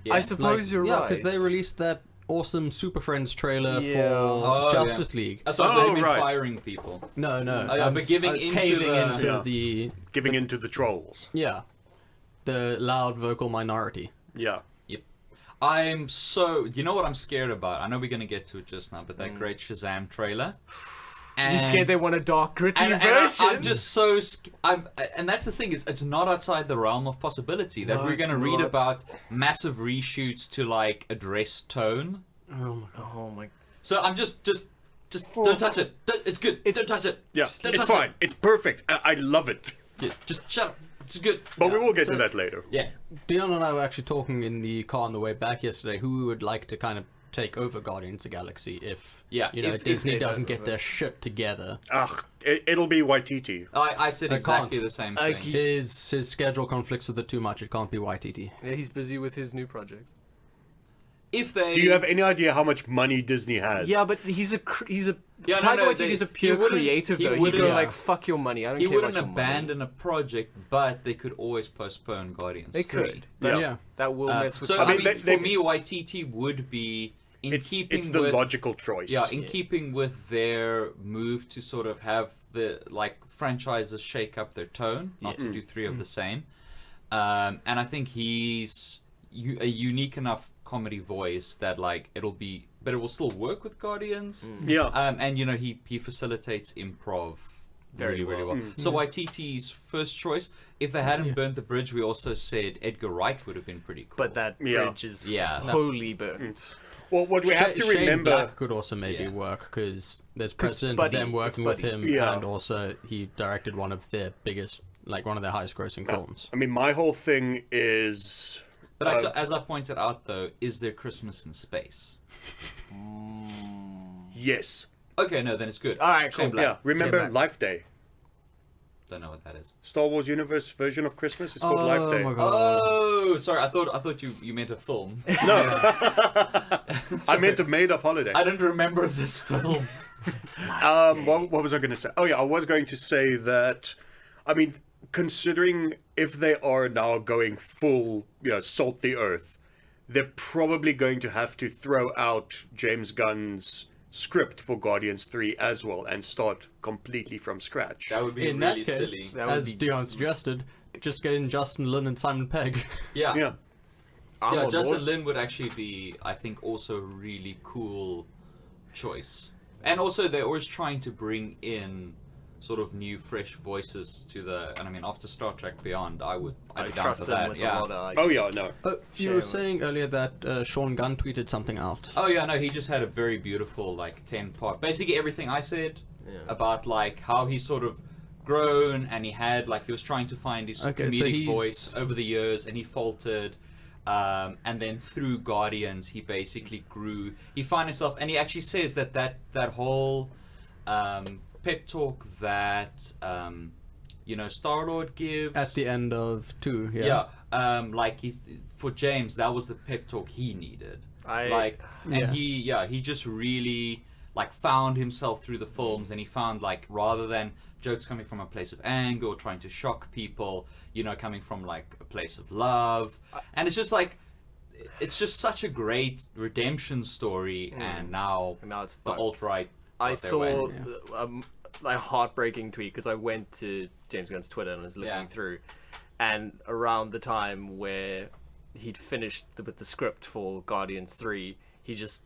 Yeah. I suppose you're yeah, right. because they released that awesome Super Friends trailer Yeah. for Oh, Justice League. That's why Oh, they've been right. firing people. No, no. Oh, yeah, but giving into caving the- into Yeah. the Giving in to the trolls. the loud vocal minority. Yeah. I'm so... You know what I'm scared about? I know we're going to get to it just now, but that great Shazam trailer. And, You're scared they want a dark, gritty and version? I'm just so... And that's the thing, is it's not outside the realm of possibility that No, we're going to it's read not. about massive reshoots to, like, address tone. Oh my god. Oh my... So I'm just don't touch it. It's good. Don't touch it. Yeah. Just don't It's touch fine. It's perfect. I love it. Yeah, just shut up. It's good. But we will get So- to that later. Yeah. Dion and I were actually talking in the car on the way back yesterday who we would like to kind of take over Guardians of the Galaxy if, Yeah, you know, if Disney they doesn't don't- get their shit together. It'll be Waititi. I said I exactly can't. the same I thing. keep- His schedule conflicts with it too much. It can't be YTT. Yeah, he's busy with his new project. If they Do you have any idea how much money Disney has? Yeah, but he's a Yeah, no, Taika no, Waititi's a he pure wouldn't- creative he though. He'd wouldn't- go Yeah. like, "Fuck your money. I don't He care wouldn't about your money." abandon a project, but they could always postpone Guardians. They 3. could. Yeah. Yeah. That will mess with. So I I mean, mean, they- for me, YTT would be in it's keeping the with logical choice. yeah, in keeping with their move to sort of have the like franchises shake up their tone, not to do 3 of the same. And I think he's a unique enough comedy voice that like it'll be, but it will still work with Guardians. Yeah. And you know he facilitates improv Very really well. well. So YTT's first choice. If they hadn't burnt the bridge, we also said Edgar Wright would have been pretty cool. But that Yeah. bridge is Yeah. wholly burnt. Well, what we have to Shane remember. Black could also maybe Yeah. work because there's precedent Buddy, of them working with it's him, Yeah. and also he directed one of their biggest, like one of their highest-grossing films. I mean, my whole thing is. But as I pointed out, though, is there Christmas in space? Yes. Okay, no, then it's good. All right, cool. Shane Black. Yeah. Remember Shane Black. Life Day? Don't know what that is. Star Wars Universe version of Christmas? It's called Life Day. my god! Oh, sorry. I thought you meant a film. No. I meant a made up holiday. I don't remember this film. What was I going to say? Oh, yeah, I was going to say that, I mean, considering if they are now going full, salt the earth, they're probably going to have to throw out James Gunn's script for Guardians 3 as well and start completely from scratch. That would be In really that case, silly. That would as be- Dion suggested, just get in Justin Lin and Simon Pegg. Yeah. Yeah. I'm Yeah, on Justin board. Lin would actually be, I think, also a really cool choice. And also, they're always trying to bring in sort of new, fresh voices to the. And I mean, after Star Trek Beyond, I'd I be down trust for them that. with Yeah. a lot of. Like, Oh, yeah, no. You were Shame. saying earlier that Sean Gunn tweeted something out. Oh yeah, no, he just had a very beautiful like 10-part. Basically, everything I said Yeah. about like how he sort of grown and he had like he was trying to find his Okay, so comedic he's- voice over the years and he faltered. And then through Guardians, he basically grew. He found himself, and he actually says that whole pep talk that Star-Lord gives At the end of 2, yeah. Like he's for James, that was the pep talk he needed. Yeah. He just really like found himself through the films, and he found like rather than jokes coming from a place of anger or trying to shock people, coming from like a place of love, and it's just like it's just such a great redemption story, and now and now it's the fucked. alt-right. I got their saw way. a heartbreaking tweet because I went to James Gunn's Twitter and was looking Yeah. through, and around the time where he'd finished with the script for Guardians 3, he just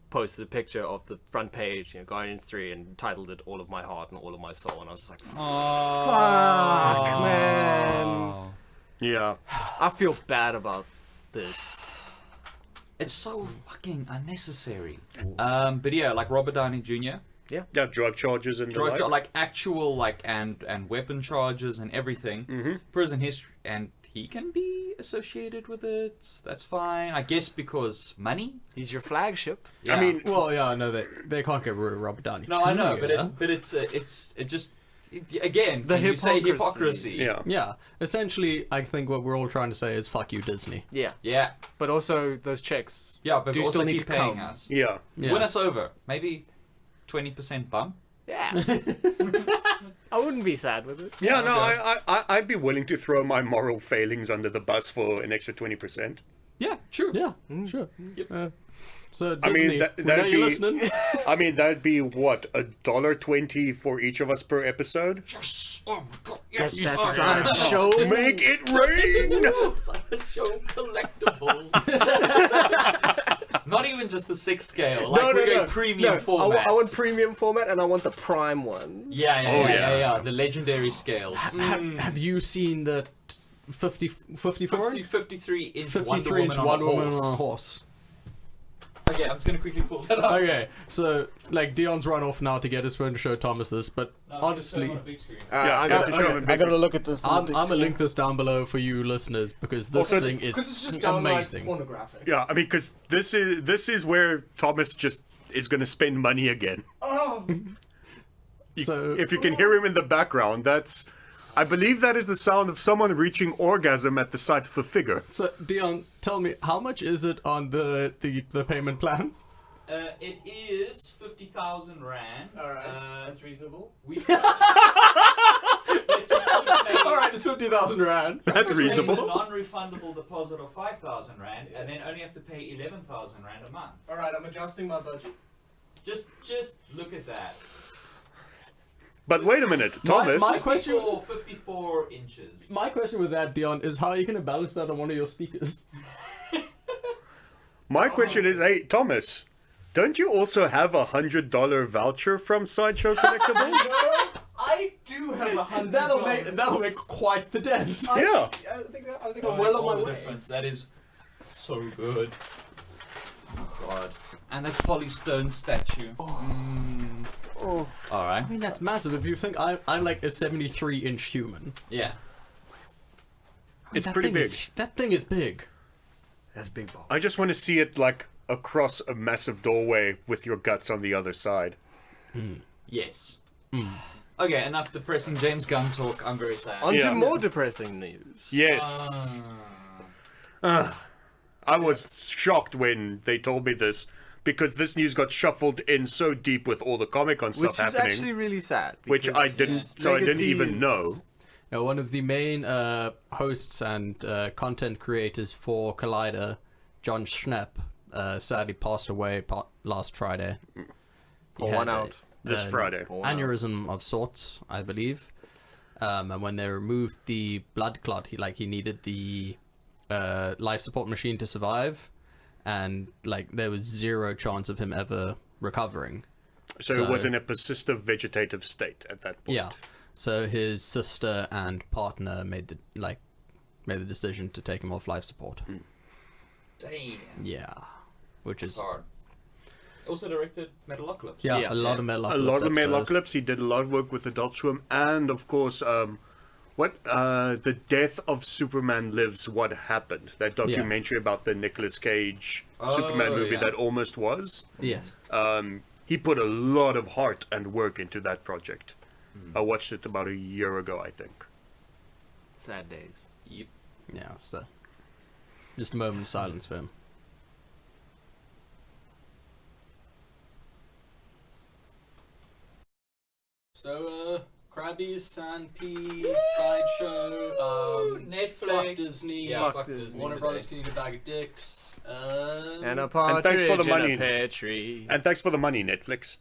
posted a picture of the front page, Guardians 3, and titled it "All of My Heart and All of My Soul," and I was just like, "Fuck, man! Yeah. I feel bad about this." It's so fucking unnecessary. But yeah, like Robert Downey Jr. Yeah, drug charges and the Drug, like. like actual like and weapon charges and everything. Prison history, and he can be associated with it. That's fine, I guess, because money. He's your flagship. I mean, Well, yeah, no, they can't get rid of Robert Downey. No, I know, Jr. but it just again, The can you say hypocrisy. hypocrisy? yeah. Yeah, essentially, I think what we're all trying to say is "fuck you, Disney." Yeah, Yeah, but also those checks. yeah, but Do also still need keep to paying come. us. Yeah. Yeah. Win us over, maybe 20% bump. Yeah, I wouldn't be sad with it. Yeah, no, Okay. I'd be willing to throw my moral failings under the bus for an extra 20%. Yeah, true. Yeah, sure. Yep. So I Disney, mean, we know that'd you're be- listening. I mean, that'd be what, $1.20 for each of us per episode? Oh my god, That, yes. that's Oh, a show. Make it rain! Show collectibles. Not even just the 6 scale. Like we're going premium formats. I want premium format, and I want the prime ones. Yeah. The legendary scales. Have you seen the 54? 53-inch Wonder 53-inch Woman on a Wonder Woman horse. on a horse. Okay, I'm just gonna quickly pull that up. Okay, so like Dion's run off now to get his phone to show Thomas this, but No, honestly, on a big screen. Yeah, I you got have to show him a I big- gotta look at this. on I'm the big gonna screen. link this down below for you listeners because this Also, thing is Because it's just downright amazing. pornographic. Yeah, I mean, because this is where Thomas just is going to spend money again. Oh. So If you can hear him in the background, I believe that is the sound of someone reaching orgasm at the sight of a figure. So Dion, tell me, how much is it on the payment plan? It is 50,000 rand. Alright, that's reasonable. We All right, it's 50,000 rand. That's a reasonable. non-refundable deposit of 5,000 rand, and then only have to pay 11,000 rand a month. Alright, I'm adjusting my budget. Just look at that. But wait a minute, Thomas. my question- 54 inches. My question with that, Dion, is how are you going to balance that on one of your speakers? My question is, hey, Thomas, don't you also have $100 voucher from Sideshow Collectibles? I do have $100. That'll make quite the dent. Yeah. I think Oh, I'm well all on the my way. difference. That is so good. Oh God. And that polystone statue. Oh. Alright. I mean, that's massive. If you think I'm like a 73-inch human. Yeah. It's That pretty thing big. That thing is big. That's big ball. I just want to see it like across a massive doorway with your guts on the other side. Yes. Okay, enough depressing James Gunn talk. I'm very sad. On Yeah. to more depressing news. Yes. I was shocked when they told me this because this news got shuffled in so deep with all the Comic-Con stuff Which is happening, actually really sad. which I because didn't, so I didn't Legacy even is- know. One of the main hosts and content creators for Collider, John Schnepp, sadly passed away last Friday. Pour He one had out. This Friday. Pour one out. aneurysm of sorts, I believe. And when they removed the blood clot, he needed the life support machine to survive, and like there was zero chance of him ever recovering. So it was in a persistent vegetative state at that point. Yeah. So his sister and partner made the decision to take him off life support. Damn. Yeah. Which is Hard. Also directed Metalocalypse. a lot of A Metalocalypse lot of episodes. Metalocalypse. He did a lot of work with Adult Swim, and of course, the Death of Superman Lives. What Happened? That documentary about the Nicolas Cage Superman movie yeah. that almost was. Yes. He put a lot of heart and work into that project. I watched it about a year ago, I think. Sad days. Yep. Yeah. So just a moment of silence for him. So, Krabby's, Sandpea, Sideshow, Netflix. Fuck Disney, Yeah, Fuck fuck Disney. Warner today. Brothers can eat a bag of dicks, And a thanks for the partridge in money. a pear tree. And thanks for the money, Netflix.